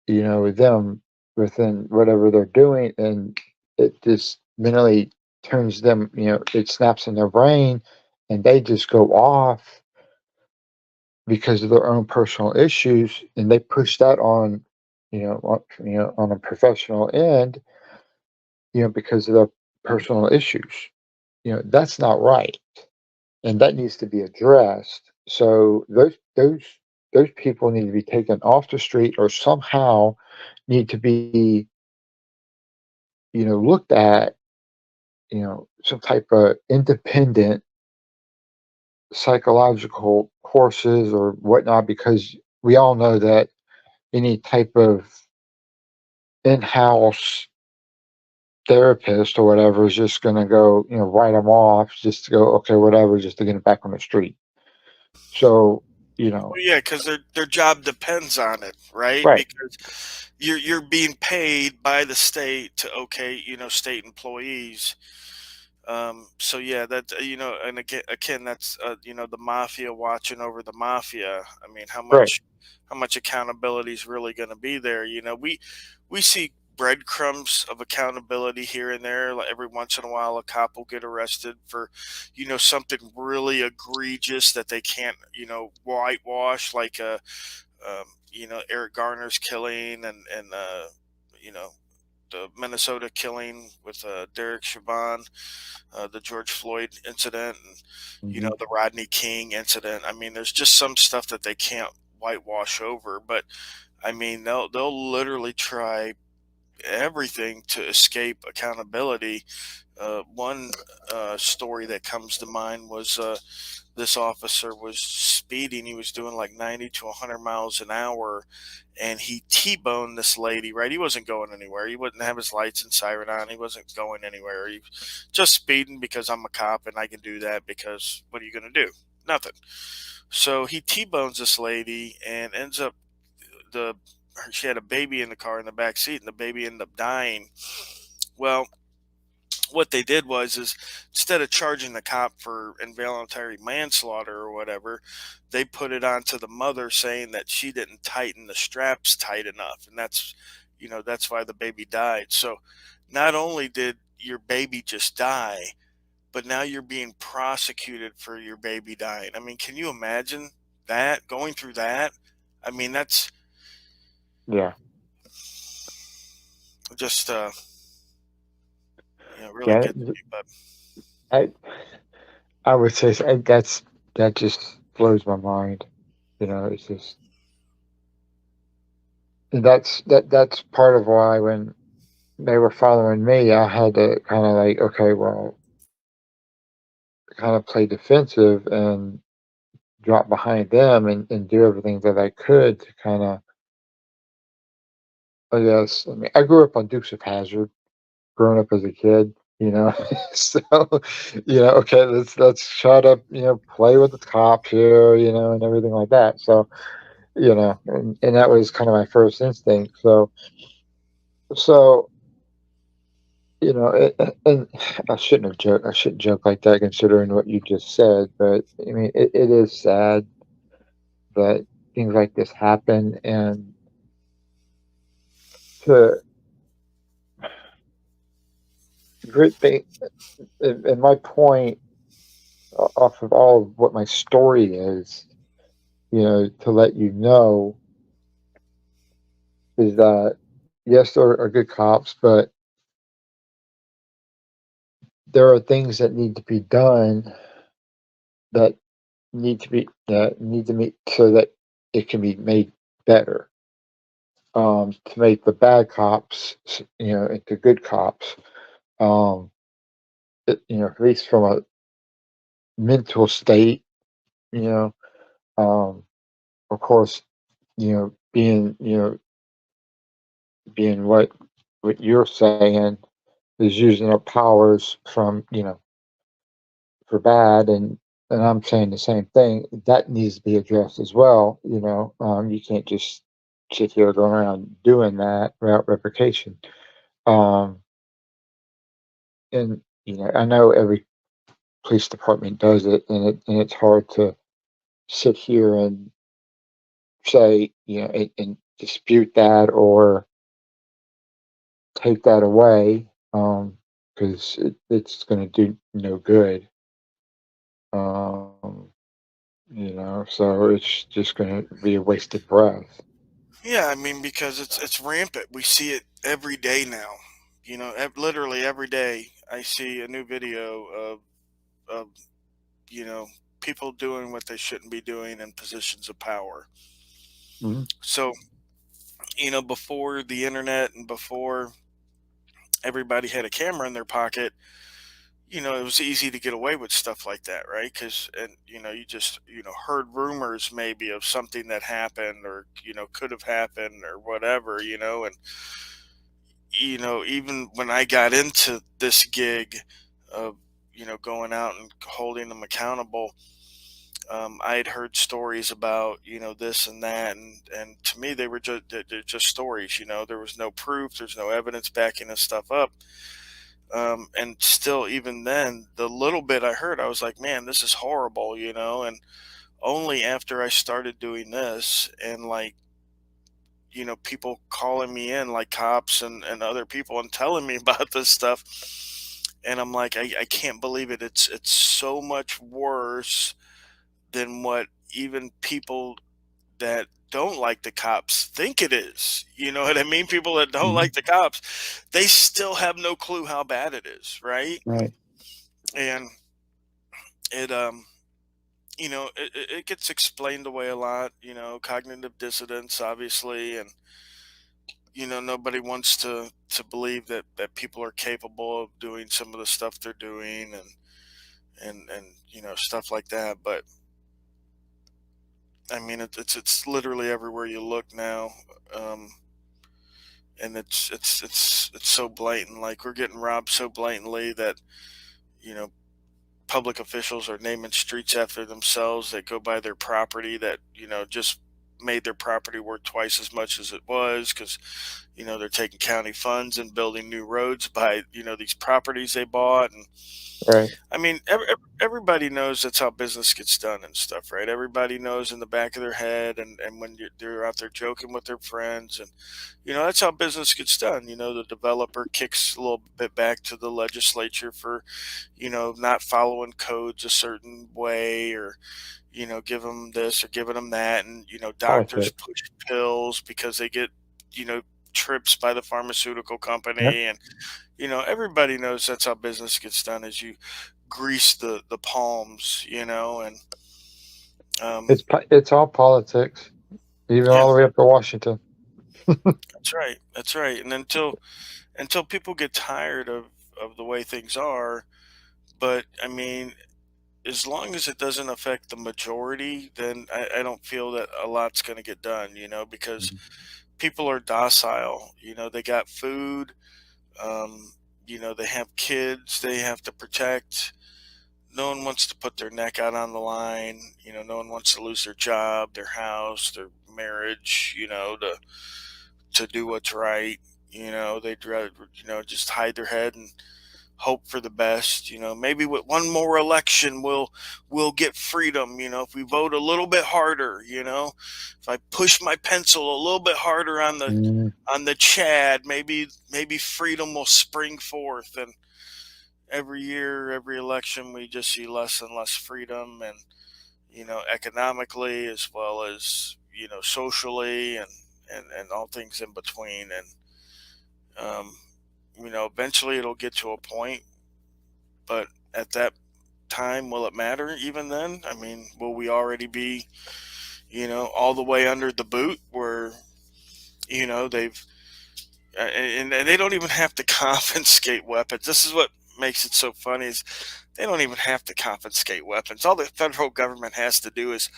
them within whatever they're doing, and it just mentally turns them, it snaps in their brain, and they just go off because of their own personal issues, and they push that on, on a professional end, because of their personal issues. That's not right, and that needs to be addressed. So those people need to be taken off the street or somehow need to be looked at, some type of independent psychological courses or whatnot, because we all know that any type of in-house therapist or whatever is just going to go, write them off just to go, okay, whatever, just to get them back on the street. So, you know, Well, yeah, because their job depends on it, right? right, Because you're being paid by the state to okay, state employees. So yeah, that and again, that's the mafia watching over the mafia. I mean, right, how much accountability is really going to be there? We see breadcrumbs of accountability here and there. Like every once in a while, a cop will get arrested for, something really egregious that they can't, whitewash, like Eric Garner's killing and you know the Minnesota killing with Derek Chauvin, the George Floyd incident, and hmm, the Rodney King incident. I mean, there's just some stuff that they can't whitewash over, but I mean, they'll literally try everything to escape accountability. One story that comes to mind was this officer was speeding. He was doing like 90 to 100 miles an hour, and he T-boned this lady, right? He wasn't going anywhere. He wouldn't have his lights and siren on. He wasn't going anywhere. He was just speeding because I'm a cop and I can do that because what are you going to do? Nothing. So he T-bones this lady and ends up the she had a baby in the car in the back seat and the baby ended up dying. Well, what they did was is instead of charging the cop for involuntary manslaughter or whatever, they put it onto the mother saying that she didn't tighten the straps tight enough, and that's why the baby died. So not only did your baby just die, but now you're being prosecuted for your baby dying. I mean, can you imagine that, going through that? I mean, that's yeah, just really yeah. gets me. But I I would say that just blows my mind. It's just and that's part of why when they were following me, I had to kind of like, okay, well, kind of play defensive and drop behind them and do everything that I could to kind of, I guess, I mean, I grew up on Dukes of Hazzard growing up as a kid, so, okay, let's try to, play with the cop here, and everything like that. So, and that was kind of my first instinct. So, and I shouldn't joke like that considering what you just said, but I mean, it is sad that things like this happen and to grit they and my point off of all of what my story is, to let you know is that yes, there are good cops, but there are things that need to be done that need to meet so that it can be made better. To make the bad cops, into good cops. At least from a mental state, you know, um, of course, being what you're saying is using up powers from, for bad and I'm saying the same thing. That needs to be addressed as well, you can't just sit here going around doing that without replication. Um, and I know every police department does it and it's hard to sit here and say, and dispute that or take that away, because it's going to do no good. Um, so it's just going to be a wasted breath. yeah, I mean, because it's rampant. We see it every day now. Literally every day I see a new video of you know people doing what they shouldn't be doing in positions of power. Mhm. So before the internet and before everybody had a camera in their pocket, it was easy to get away with stuff like that, right? Because and you just heard rumors maybe of something that happened or could have happened or whatever, and even when I got into this gig of, going out and holding them accountable, I had heard stories about, this and that, and to me, they're just stories. There was no proof, there's no evidence backing this stuff up. And still, even then, the little bit I heard, I was like, man, this is horrible. And only after I started doing this and, like, people calling me in, like cops and other people, and telling me about this stuff. And I'm like, I can't believe it. It's so much worse than what even people that don't like the cops think it is. You know what I mean? People that don't Mhm. like the cops, they still have no clue how bad it is, right? Right. And it it gets explained away a lot, cognitive dissonance, obviously. And nobody wants to believe that people are capable of doing some of the stuff they're doing, and stuff like that. But I mean, it's literally everywhere you look now. um and it's so blatant. Like, we're getting robbed so blatantly that, you know public officials are naming streets after themselves that go by their property, that just made their property worth twice as much as it was, because they're taking county funds and building new roads by, these properties they bought. And Right. I mean, everybody knows that's how business gets done and stuff, right? Everybody knows in the back of their head, and when they're out there joking with their friends, and that's how business gets done. The developer kicks a little bit back to the legislature for, not following codes a certain way, or give them this or giving them that. And doctors Politics. push pills because they get, you know trips by the pharmaceutical Yep. company. And everybody knows that's how business gets done, is you grease the palms, and um It's all politics, even yeah, all the way up to Washington. that's right. And until people get tired of the way things are. But I mean, as long as it doesn't affect the majority, then I don't feel that a lot's going to get done, because Mhm. people are docile. They got food. um they have kids they have to protect. No one wants to put their neck out on the line. No one wants to lose their job, their house, their marriage, to do what's right. They'd rather, just hide their head and hope for the best. Maybe with one more election we'll get freedom. If we vote a little bit harder. If I push my pencil a little bit harder on the Mm, Chad, maybe freedom will spring forth. And every year, every election, we just see less and less freedom, and economically, as well as socially, and all things in between. And um, eventually it'll get to a point, but at that time, will it matter even then? I mean, will we already be, all the way under the boot, where they've and they don't even have to confiscate weapons. This is what makes it so funny, is they don't even have to confiscate weapons. All the federal government has to do is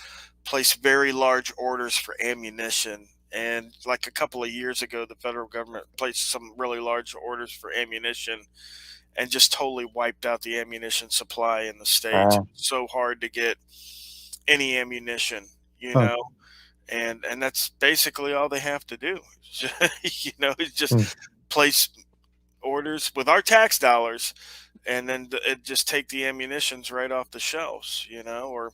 place very large orders for ammunition. And like a couple of years ago, the federal government placed some really large orders for ammunition and just totally wiped out the ammunition supply in the states. wow. It's so hard to get any ammunition, you Huh. know, and that's basically all they have to do. Is just Hmm. place orders with our tax dollars, and then it just take the ammunitions right off the shelves. Or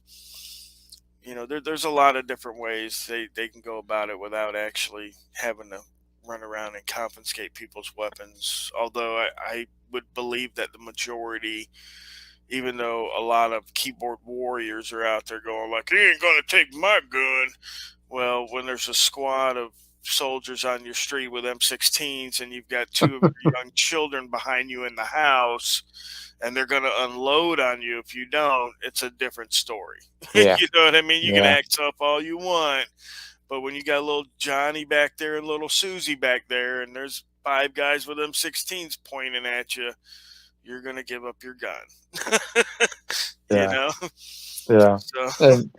there's a lot of different ways they can go about it without actually having to run around and confiscate people's weapons. Although I would believe that the majority, even though a lot of keyboard warriors are out there going like, "He ain't gonna take my gun." Well, when there's a squad of soldiers on your street with M16s, and you've got two of your young children behind you in the house, and they're going to unload on you if you don't, it's a different story. Yeah. You know what I mean? You can Yeah. act tough all you want, but when you got little Johnny back there and little Susie back there, and there's five guys with M16s pointing at you, you're going to give up your gun. you Yeah. know? Yeah. So, And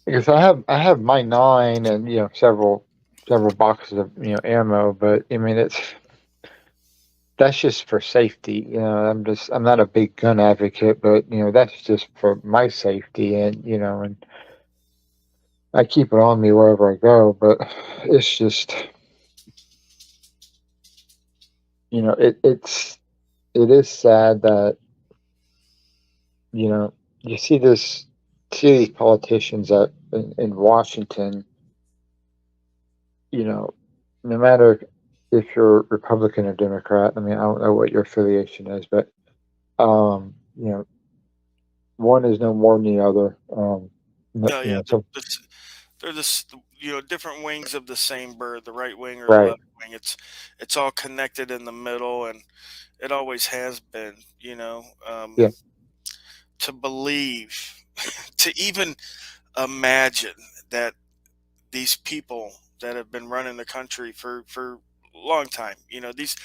because I have my 9 and several boxes of ammo, but I mean that's just for safety. I'm not a big gun advocate, but that's just for my safety, and and I keep it on me wherever I go. But it's just, it is sad that you know you see these politicians that in Washington, you know, no matter if you're Republican or Democrat. I mean, I don't know what your affiliation is, but one is no more than the other. Oh yeah, So they're this, different wings of the same bird, the right wing or the right, left wing. It's all connected in the middle, and it always has been. yeah, To believe, to even imagine that these people that have been running the country for a long time, these,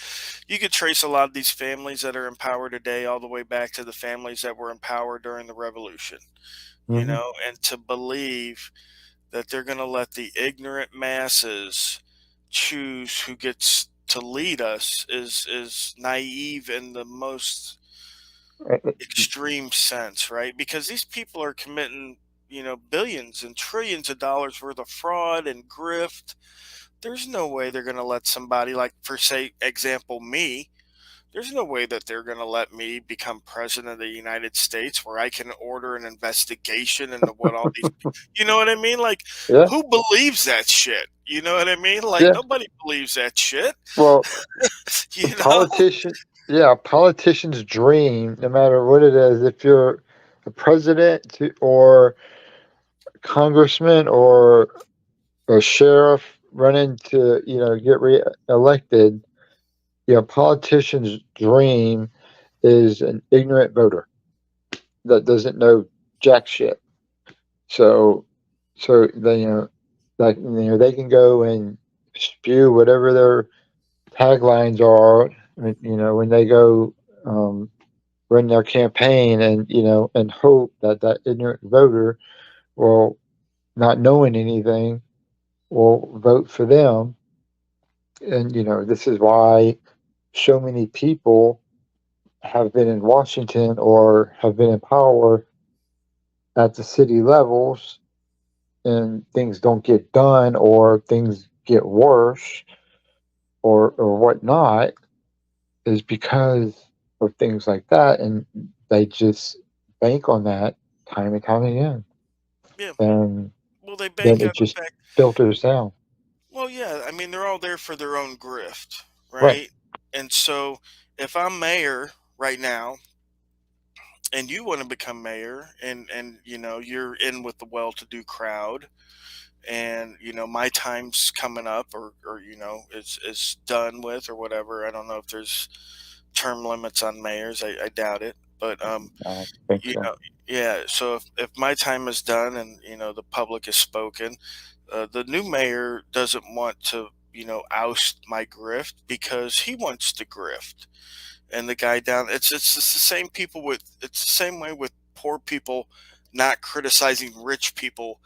you could trace a lot of these families that are in power today all the way back to the families that were in power during the revolution. hmm And to believe that they're going to let the ignorant masses choose who gets to lead us is naive in the most extreme sense, right? Because these people are committing, billions and trillions of dollars worth of fraud and grift. There's no way they're going to let somebody like, for say, example, me. There's no way that they're going to let me become president of the United States where I can order an investigation into what all these, you know what I mean? Like, yeah, who believes that shit? You know what I mean? Like, yeah. nobody believes that shit, Well, a you know? politician, yeah, a politician's dream, no matter what it is, if you're a president or congressman or a sheriff running to, get re-elected, politician's dream is an ignorant voter that doesn't know jack shit. So, so they, like, they can go and spew whatever their taglines are, when they go, um, run their campaign, and and hope that that ignorant voter will, not knowing anything, will vote for them. And this is why so many people have been in Washington or have been in power at the city levels, and things don't get done or things get worse or whatnot, is because of things like that, and they just bank on that time and time again, Yeah. and Well, they then bank it on the just fact. filters down. Well, yeah, I mean, they're all there for their own grift, Right. right? And so if I'm mayor right now and you want to become mayor, and you're in with the well-to-do crowd, and my time's coming up, or is done with, or whatever. I don't know if there's term limits on mayors. I doubt it. But I don't think you so. know yeah, so if my time is done and the public has spoken, the new mayor doesn't want to oust my grift because he wants to grift. And the guy down, it's the same people with, it's the same way with poor people not criticizing rich people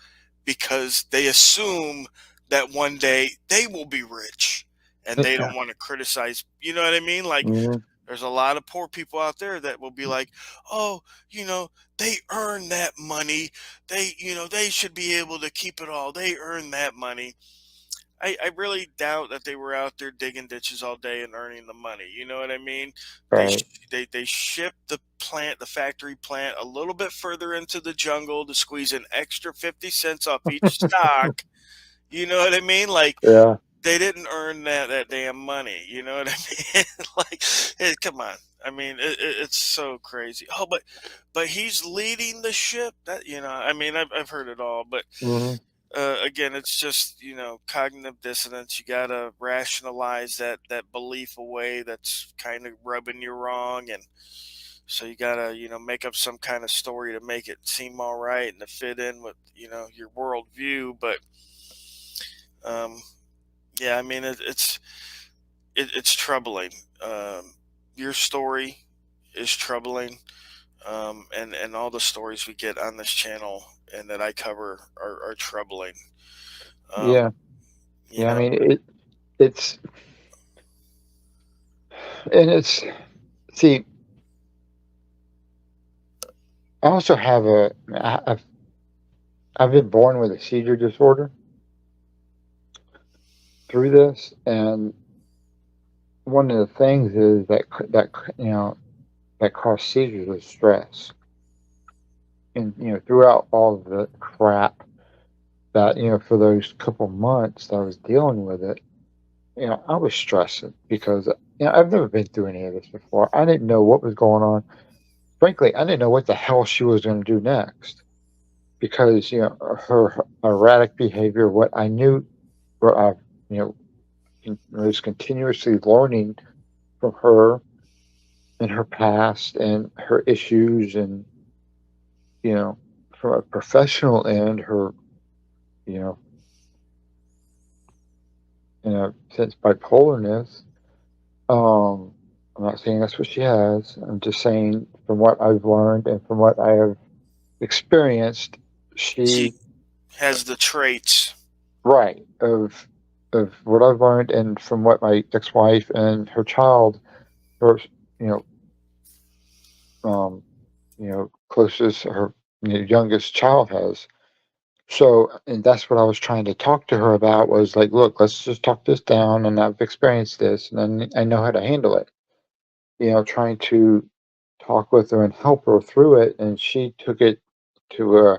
because they assume that one day they will be rich, and they Yeah. don't want to criticize, you know what I mean? Like, hmm there's a lot of poor people out there that will be like, "Oh, they earn that money. They should be able to keep it all. They earn that money." I really doubt that they were out there digging ditches all day and earning the money. You know what I mean? They Right. sh- they ship the factory plant a little bit further into the jungle to squeeze an extra 50 cents off each stock. You know what I mean? Like, Yeah. they didn't earn that damn money. You know what I mean? Like, hey, come on. I mean, it's so crazy. Oh, but he's leading the ship. That, I mean, I've heard it all, but hmm again, it's just cognitive dissonance. You gotta rationalize that belief away that's kind of rubbing you wrong, and so you gotta make up some kind of story to make it seem all right and to fit in with your worldview. But um, yeah, I mean it's troubling. Your story is troubling, and all the stories we get on this channel and that I cover are troubling. Um, Yeah. you Yeah. I know, mean, it's And it's see, I also have I've been born with a seizure disorder through this, and one of the things is that that cause seizures is stress. And throughout all of the crap that for those couple months that I was dealing with it, I was stressing because I've never been through any of this before. I didn't know what was going on. Frankly, I didn't know what the hell she was going to do next because her erratic behavior. What I knew, or I you know was continuously learning from her and her past and her issues, and you know from a professional end, her you know since bipolarness. I'm not saying that's what she has. I'm just saying from what I've learned and from what I have experienced, She she has the traits. right of what I've learned and from what my ex-wife and her child, her you know closest, her youngest child has. So, and that's what I was trying to talk to her about was like, look, let's just talk this down, and I've experienced this, and I know how to handle it. Trying to talk with her and help her through it, and she took it to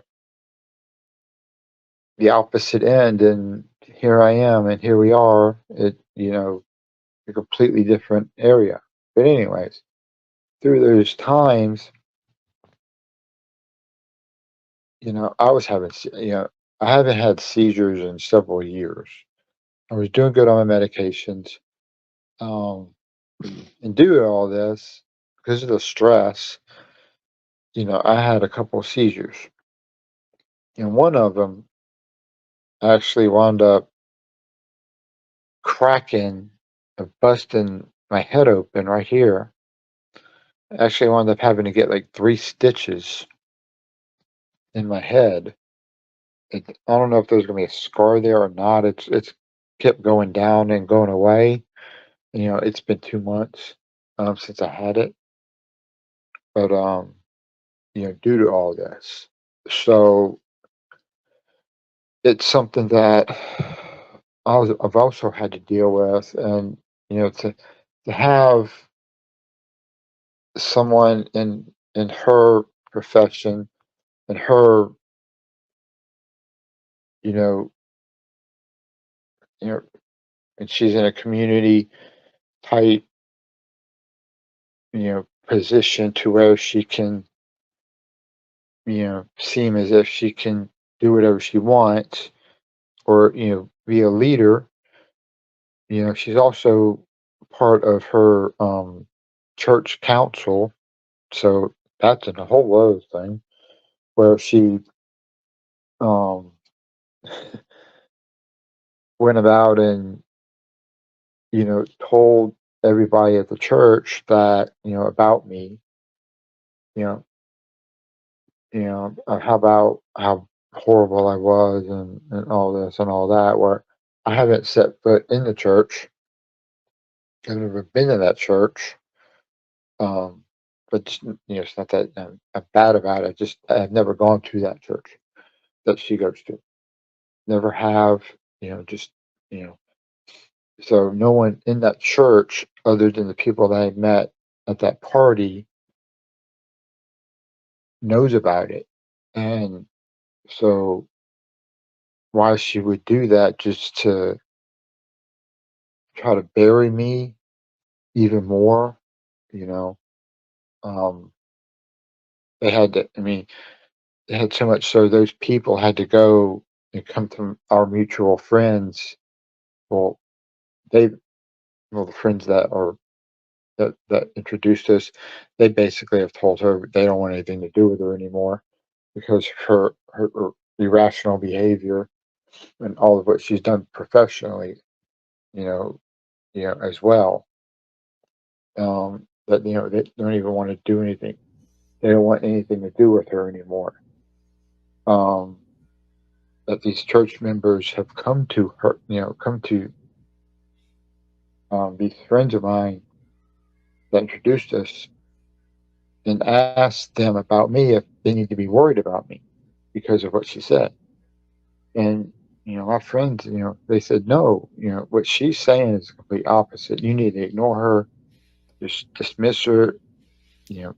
the opposite end, and here I am, and here we are at a completely different area. But anyways, through those times, I was having I haven't had seizures in several years. I was doing good on my medications, um, and due to all this, because of the stress, I had a couple of seizures, and one of them actually wound up cracking, busting my head open right here. Actually, I wound up having to get like 3 stitches in my head. I don't know if there's gonna be a scar there or not. It's kept going down and going away. It's been 2 months since I had it, but due to all this, so it's something that I've also had to deal with, and to have someone in her profession and her you know you know and she's in a community type position to where she can seem as if she can do whatever she wants, or be a leader. She's also part of her church council, so that's a whole other thing where she um went about and told everybody at the church that about me, you know, how about how horrible I was, and all this and all that. Where I haven't set foot in the church, I've never been to that church. Um, but it's not that I'm bad about it. Just I've never gone to that church that she goes to. Never have. Just you know. So no one in that church, other than the people that I met at that party, knows about it. And so why she would do that just to try to bury me even more, you know, um, they had to, I mean, they had so much so those people had to go and come to our mutual friends. Well, they, well, the friends that introduced us, they basically have told her they don't want anything to do with her anymore because her irrational behavior and all of what she's done professionally, you know, as well. That they don't even want to do anything. They don't want anything to do with her anymore. Um, that these church members have come to her, come to these friends of mine, that introduced us and asked them about me if they need to be worried about me because of what she said. And my friends, they said no. What she's saying is the complete opposite. You need to ignore her, just dismiss her. You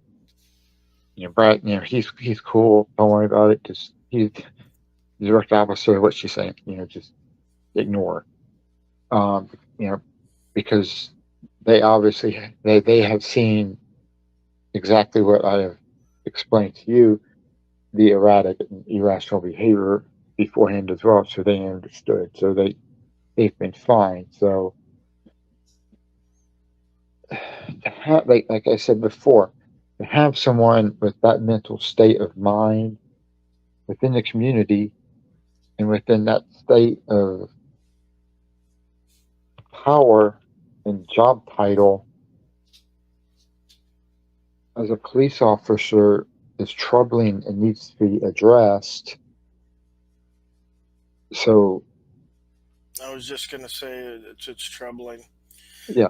know, Brad. He's cool. Don't worry about it. Just he's the direct opposite of what she's saying. Just ignore. You know, because they have seen exactly what I have explained to you, the erratic and irrational behavior beforehand as well. So they understood. So they've been fine. So to have, like I said before, to have someone with that mental state of mind within the community and within that state of power and job title as a police officer is troubling and needs to be addressed. So I was just gonna say it's troubling. yeah,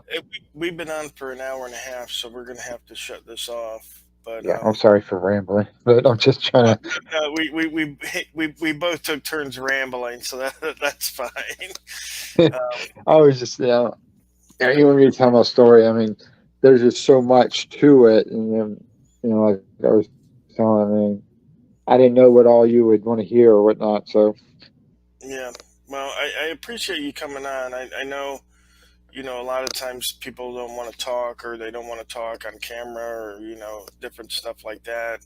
We've been on for an hour and a half, so we're gonna have to shut this off. But yeah, I'm sorry for rambling, but I'm just trying to. we both took turns rambling, so that's fine. I was just, you want me to tell my story? I mean, there's just so much to it, and then, like I was telling, I mean, I didn't know what all you would want to hear or whatnot. So Yeah. Well, I appreciate you coming on. I know, a lot of times people don't want to talk or they don't want to talk on camera or, different stuff like that.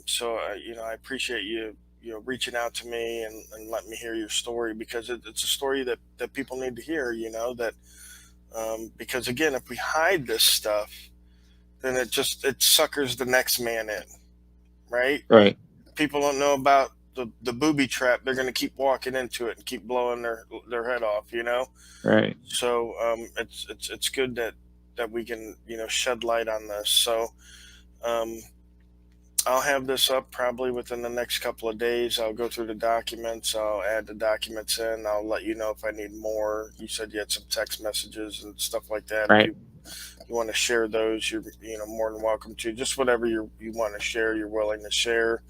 So, I appreciate you, reaching out to me and letting me hear your story because it's a story that people need to hear, because again, if we hide this stuff, then it suckers the next man in, right? right, People don't know about the booby trap, they're going to keep walking into it and keep blowing their head off. right, So it's good that we can shed light on this. So um, I'll have this up probably within the next couple of days. I'll go through the documents. I'll add the documents in. I'll let you know if I need more. You said you had some text messages and stuff like that. If right, you want to share those, you're more than welcome to. Just whatever you want to share, you're willing to share.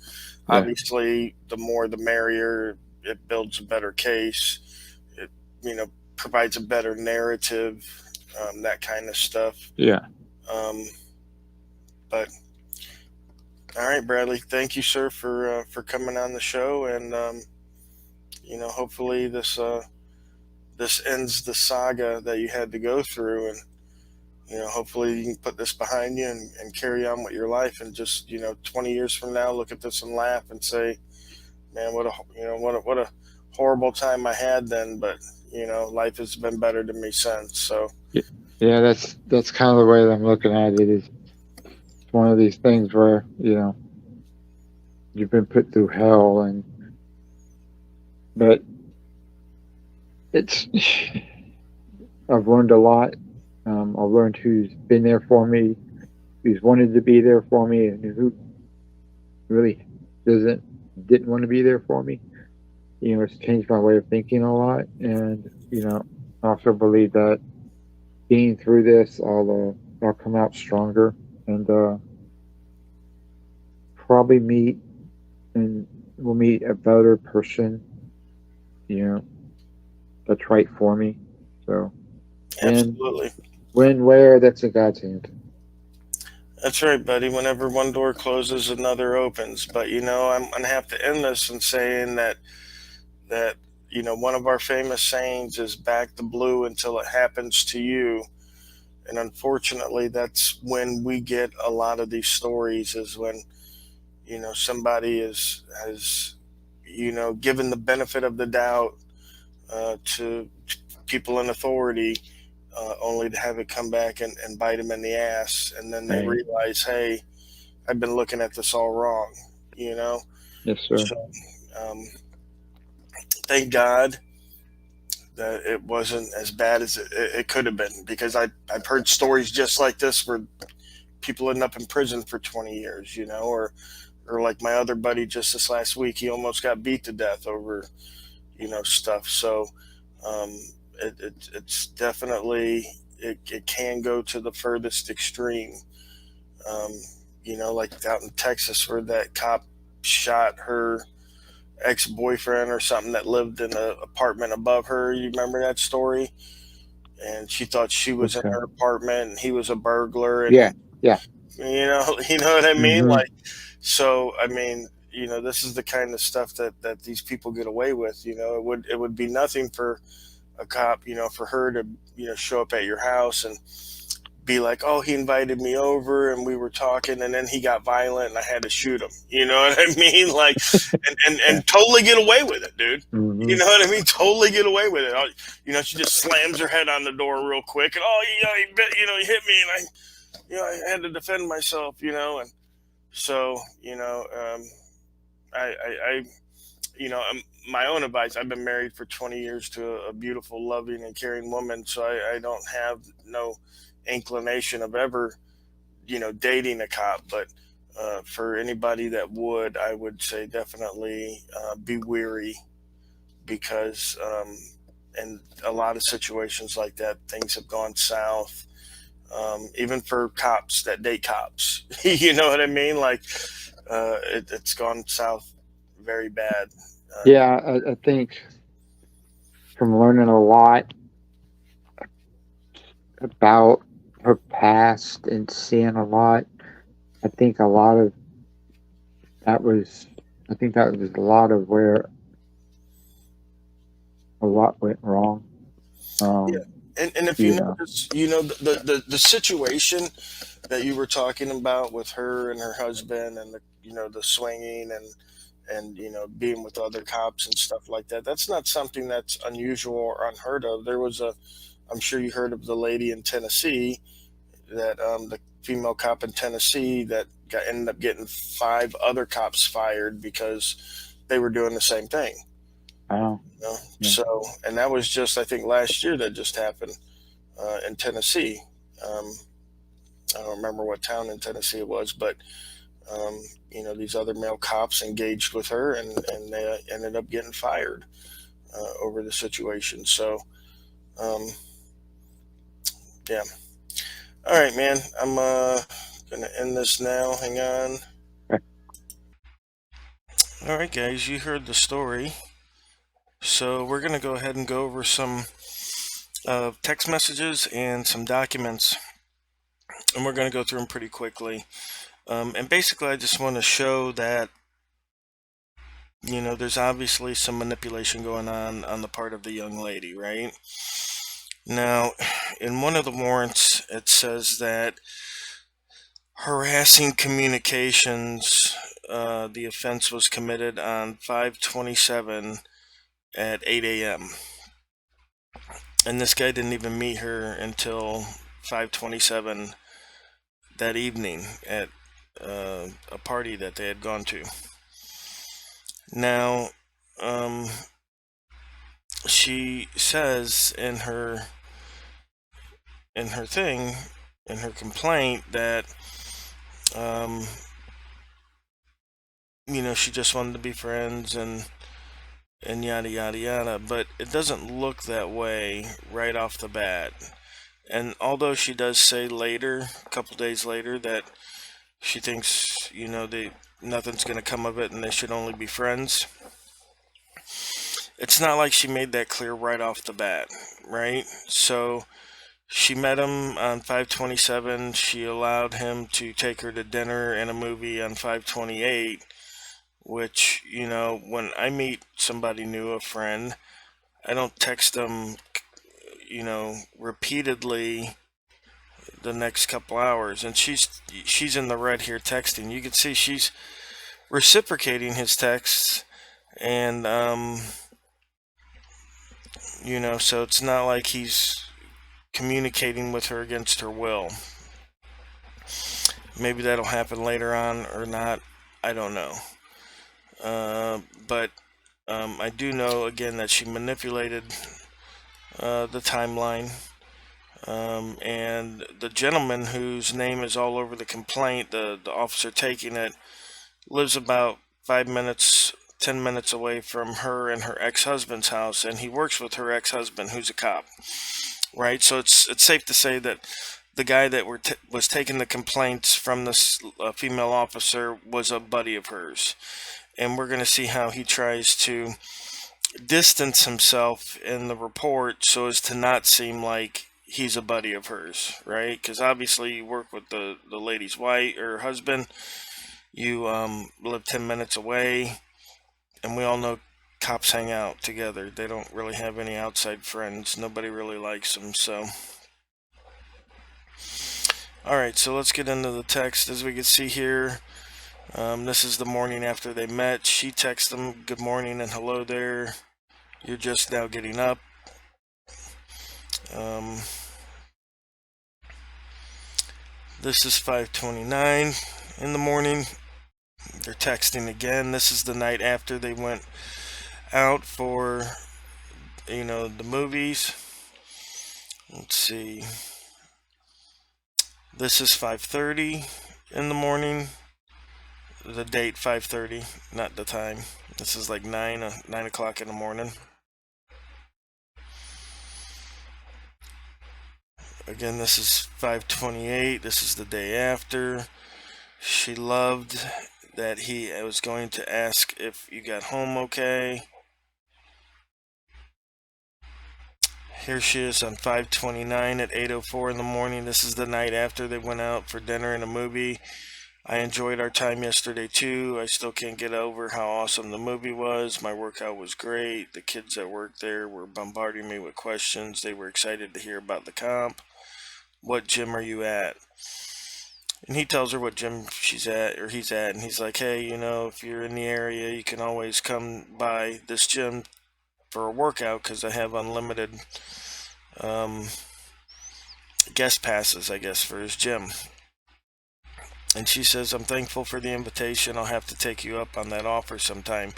yeah, Obviously, the more the merrier. It builds a better case. It provides a better narrative, that kind of stuff. yeah, Um, but all right, Bradley, thank you, sir, for coming on the show, and hopefully this ends the saga that you had to go through, and hopefully you can put this behind you and carry on with your life, and just 20 years from now, look at this and laugh and say, man, what a horrible time I had then, but life has been better to me since. So yeah. Yeah, that's kind of the way that I'm looking at it. Is it's one of these things where you've been put through hell, but it's I've learned a lot. I've learned who's been there for me, who's wanted to be there for me, and who really doesn't didn't want to be there for me. It's changed my way of thinking a lot, and I also believe that being through this, I'll come out stronger and probably meet and will meet a better person, you know, that's right for me. So when, absolutely. where, that's in God's hand. That's right, buddy. Whenever one door closes, another opens. But I'm gonna have to end this in saying that one of our famous sayings is "back the blue until it happens to you." And unfortunately, that's when we get a lot of these stories. Is when somebody has given the benefit of the doubt to people in authority, only to have it come back and bite them in the ass, and then they Right. realize, hey, I've been looking at this all wrong, you know. Yes, sir. So um, thank God that it wasn't as bad as it could have been, because I've heard stories just like this where people end up in prison for 20 years, or like my other buddy just this last week, he almost got beat to death over stuff. So um, it's definitely it can go to the furthest extreme. Um, like out in Texas where that cop shot her ex-boyfriend or something that lived in the apartment above her. You remember that story? And she thought she was Which in her apartment and he was a burglar, and yeah, yeah. you know what I mean? Hmm. Like, so I mean, this is the kind of stuff that these people get away with. It would be nothing for a cop, for her to, show up at your house and be like, "Oh, he invited me over and we were talking, and then he got violent and I had to shoot him." You know what I mean? Like, Yeah. and totally get away with it, dude. You Hmm. know what I mean? Totally get away with it. She just slams her head on the door real quick, and oh, he hit me, and I had to defend myself, and so, I my own advice. I've been married for 20 years to a beautiful, loving, and caring woman, so I don't have no inclination of ever, dating a cop. But for anybody that would, I would say definitely be weary because in a lot of situations like that, things have gone south. Even for cops that date cops, you know what I mean? Like, it's gone south very bad. Yeah, I think from learning a lot about her past and seeing a lot, I think a lot of that was, I think that was a lot of where a lot went wrong. Yeah, Um, and if you you know, notice, the situation that you were talking about with her and her husband, and the swinging and being with other cops and stuff like that. That's not something that's unusual or unheard of. There was a I'm sure you heard of the lady in Tennessee that the female cop in Tennessee that ended up getting five other cops fired because they were doing the same thing. oh, yeah, So, and that was just, I think, last year that just happened in Tennessee. Um, I don't remember what town in Tennessee it was, but um, these other male cops engaged with her, and they ended up getting fired over the situation. So, um, yeah. All right, man. I'm gonna end this now. Hang on. All right, guys. You heard the story, so we're gonna go ahead and go over some text messages and some documents, and we're gonna go through them pretty quickly. And basically, I just want to show that there's obviously some manipulation going on the part of the young lady, right? Now, in one of the warrants, it says that harassing communications, the offense was committed on 5/27 at 8 a.m. And this guy didn't even meet her until 5/27 that evening at a party that they had gone to. Now, um, she says in her thing, in her complaint, that um, she just wanted to be friends and yada yada yada, but it doesn't look that way right off the bat. And although she does say later, a couple days later, that she thinks they nothing's gonna come of it and they should only be friends, it's not like she made that clear right off the bat, right? So she met him on 5/27. She allowed him to take her to dinner and a movie on 5/28, which, when I meet somebody new, a friend, I don't text them, repeatedly the next couple hours. And she's in the red here texting. You can see she's reciprocating his texts, and so it's not like he's communicating with her against her will. Maybe that'll happen later on or not. I don't know. But I do know again that she manipulated the timeline. And the gentleman whose name is all over the complaint, the officer taking it, lives about 5 minutes, 10 minutes away from her and her ex-husband's house, and he works with her ex-husband, who's a cop. right? So it's safe to say that the guy that was taking the complaints from this female officer was a buddy of hers, and we're going to see how he tries to distance himself in the report so as to not seem like he's a buddy of hers, right? Because obviously you work with the lady's wife or husband, you live 10 minutes away, and we all know cops hang out together. They don't really have any outside friends. Nobody really likes them. So, all right, so let's get into the text. As we can see here, this is the morning after they met. She texts him, "Good morning and hello there. You're just now getting up." Um, this is 5:29 in the morning. They're texting again. This is the night after they went out for, the movies. Let's see. This is 5:30 in the morning. The date 5:30, not the time. This is like 9 o'clock in the morning. Again, this is 5:28. This is the day after. She loved that he was going to ask if you got home okay. Here she is on 5:29 at 8:04 in the morning. This is the night after they went out for dinner and a movie. I enjoyed our time yesterday too. I still can't get over how awesome the movie was. My workout was great. The kids that worked there were bombarding me with questions. They were excited to hear about the comp. What gym are you at? And he tells her what gym she's at or he's at, and he's like, "Hey, if you're in the area, you can always come by this gym for a workout because I have unlimited um, guest passes, I guess, for his gym." And she says, "I'm thankful for the invitation. I'll have to take you up on that offer sometime."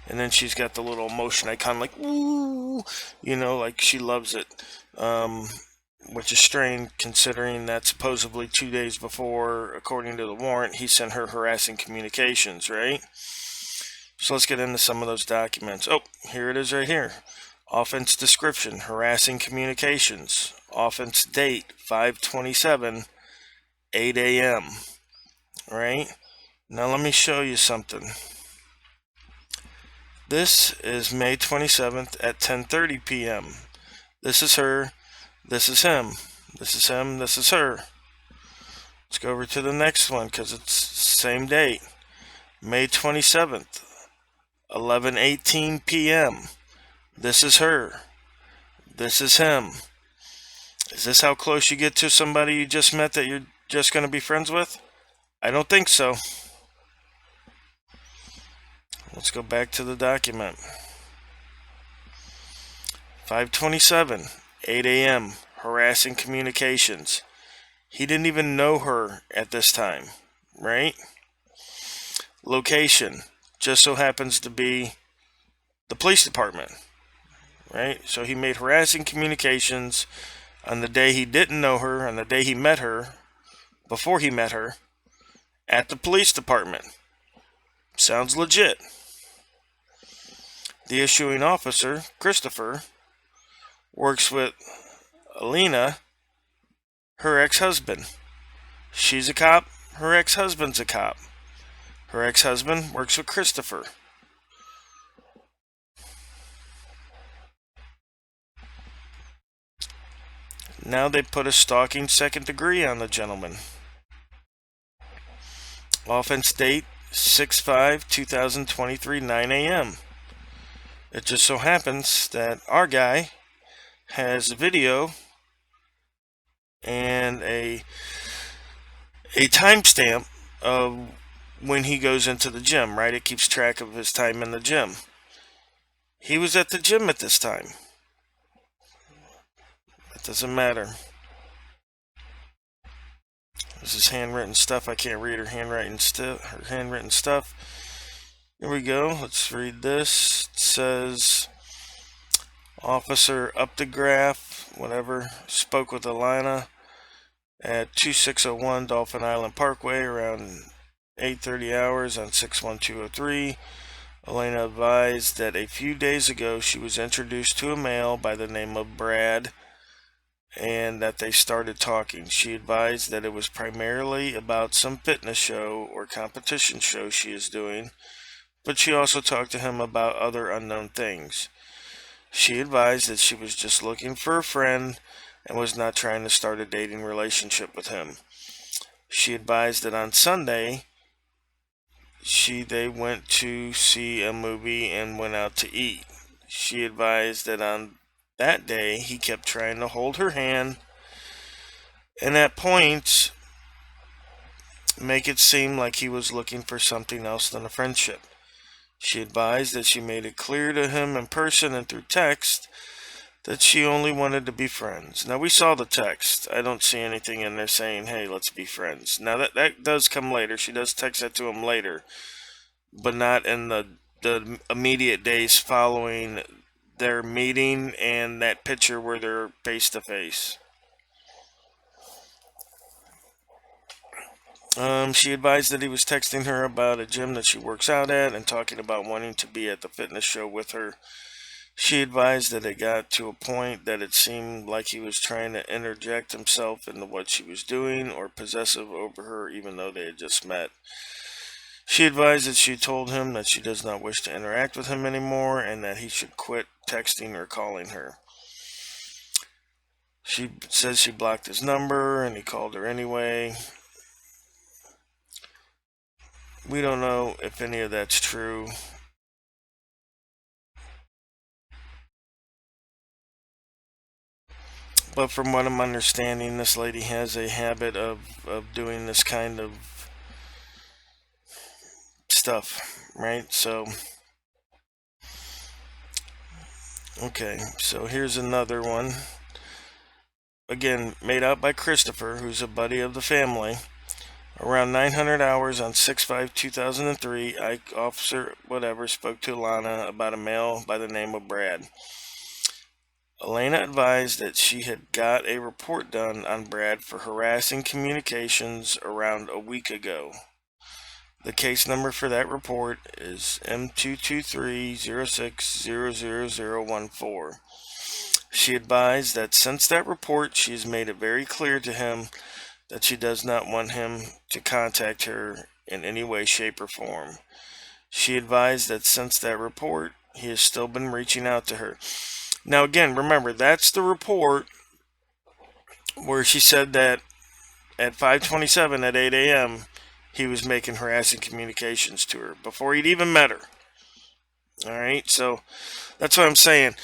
And then she's got the little emotion icon, like, "Ooh," like she loves it. Which is strange considering that supposedly 2 days before, according to the warrant, he sent her harassing communications, right? So let's get into some of those documents. Oh, here it is right here. Offense description, harassing communications. Offense date, 5/27, 8 a.m. Right? Now let me show you something. This is May 27th at 10:30 p.m. This is her. This is him. This is him. This is her. Let's go over to the next one because it's same date. May 27th, 11:18 p.m. This is her. This is him. Is this how close you get to somebody you just met that you're just going to be friends with? I don't think so. Let's go back to the document. 5:27, 8 a.m. Harassing communications. He didn't even know her at this time, right? Location just so happens to be the police department, right? So he made harassing communications on the day he didn't know her, on the day he met her, before he met her, at the police department. Sounds legit. The issuing officer, Christopher, works with Alina, her ex-husband. She's a cop, her ex-husband's a cop. Her ex-husband works with Christopher. Now they put a stalking second degree on the gentleman. Offense date 6/5/2023, 9 a.m. It just so happens that our guy has a video and a timestamp of when he goes into the gym, right? It keeps track of his time in the gym. He was at the gym at this time. It doesn't matter. This is handwritten stuff. I can't read her handwriting stuff. Her handwritten stuff. Here we go. Let's read this. It says, Officer Updegraff, whatever, spoke with Alana at 2601 Dolphin Island Parkway around 8:30 hours on 6/12/03. Elena advised that a few days ago she was introduced to a male by the name of Brad and that they started talking. She advised that it was primarily about some fitness show or competition show she is doing, but she also talked to him about other unknown things. She advised that she was just looking for a friend and was not trying to start a dating relationship with him. She advised that on Sunday they went to see a movie and went out to eat. She advised that on that day he kept trying to hold her hand and at points make it seem like he was looking for something else than a friendship. She advised that she made it clear to him in person and through text that she only wanted to be friends. Now we saw the text. I don't see anything in there saying, "Hey, let's be friends." Now that does come later. She does text that to him later, but not in the immediate days following their meeting and that picture where they're face to face. She advised that he was texting her about a gym that she works out at and talking about wanting to be at the fitness show with her. She advised that it got to a point that it seemed like he was trying to interject himself into what she was doing or possessive over her, even though they had just met. She advised that she told him that she does not wish to interact with him anymore and that he should quit texting or calling her. She says she blocked his number and he called her anyway. We don't know if any of that's true. But from what I'm understanding, this lady has a habit of doing this kind of stuff, right? So, okay, so here's another one. Again, made out by Christopher, who's a buddy of the family. Around 900 hours on 6/5/2003, Ike officer whatever spoke to Lana about a male by the name of Brad. Elena advised that she had got a report done on Brad for harassing communications around a week ago. The case number for that report is M22306000014. She advised that since that report, she has made it very clear to him that she does not want him to contact her in any way, shape, or form. She advised that since that report, he has still been reaching out to her. Now, again, remember, that's the report where she said that at 5:27 at 8 a.m., he was making harassing communications to her before he'd even met her. All right, so that's what I'm saying.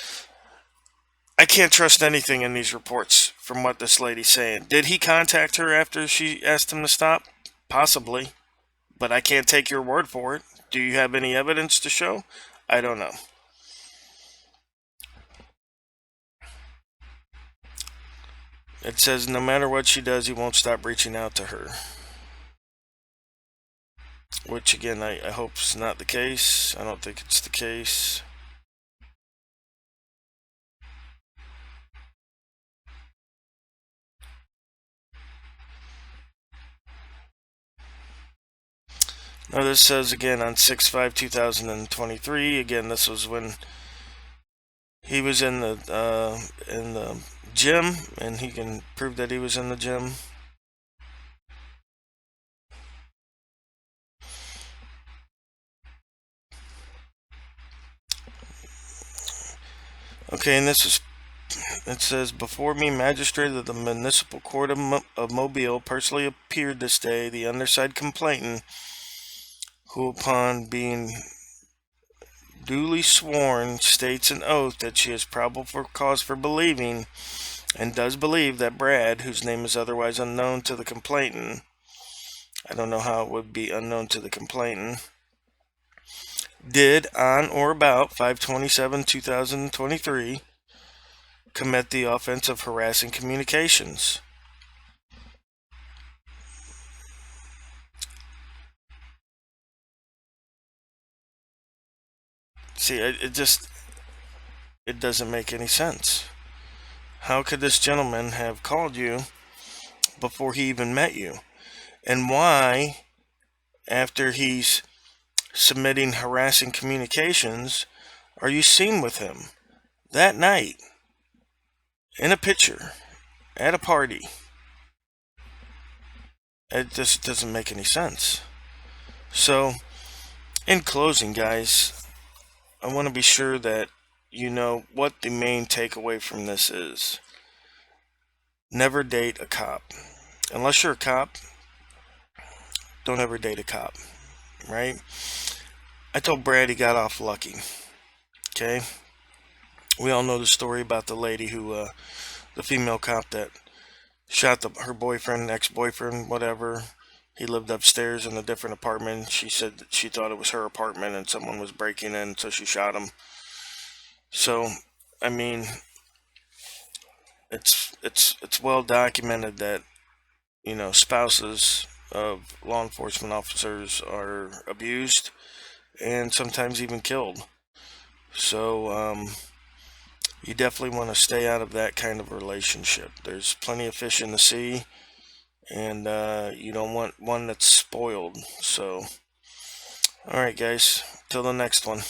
I can't trust anything in these reports from what this lady's saying. Did he contact her after she asked him to stop? Possibly, but I can't take your word for it. Do you have any evidence to show? I don't know. It says no matter what she does, he won't stop reaching out to her. Which, again, I hope is not the case. I don't think it's the case. Now, this says again on 6/5/2023. Again, this was when he was in the gym, and he can prove that he was in the gym. Okay, and this is it says before me, magistrate of the municipal court of Mobile personally appeared this day the undersigned complainant, who upon being duly sworn states an oath that she has probable cause for believing and does believe that Brad, whose name is otherwise unknown to the complainant, I don't know how it would be unknown to the complainant, did on or about 5/27/2023 commit the offense of harassing communications. See, it doesn't make any sense. How could this gentleman have called you before he even met you? And why, after he's submitting harassing communications, are you seen with him that night in a picture? at a party. It just doesn't make any sense. So, in closing, guys, I want to be sure that you know what the main takeaway from this is. Never date a cop. Unless you're a cop, don't ever date a cop, right? I told Brad he got off lucky, okay? We all know the story about the lady who, the female cop that shot her boyfriend, ex-boyfriend, whatever. He lived upstairs in a different apartment. She said that she thought it was her apartment and someone was breaking in, so she shot him. So, I mean, it's well documented that spouses of law enforcement officers are abused and sometimes even killed. So, you definitely want to stay out of that kind of relationship. There's plenty of fish in the sea, and you don't want one that's spoiled. So, all right, guys, till the next one.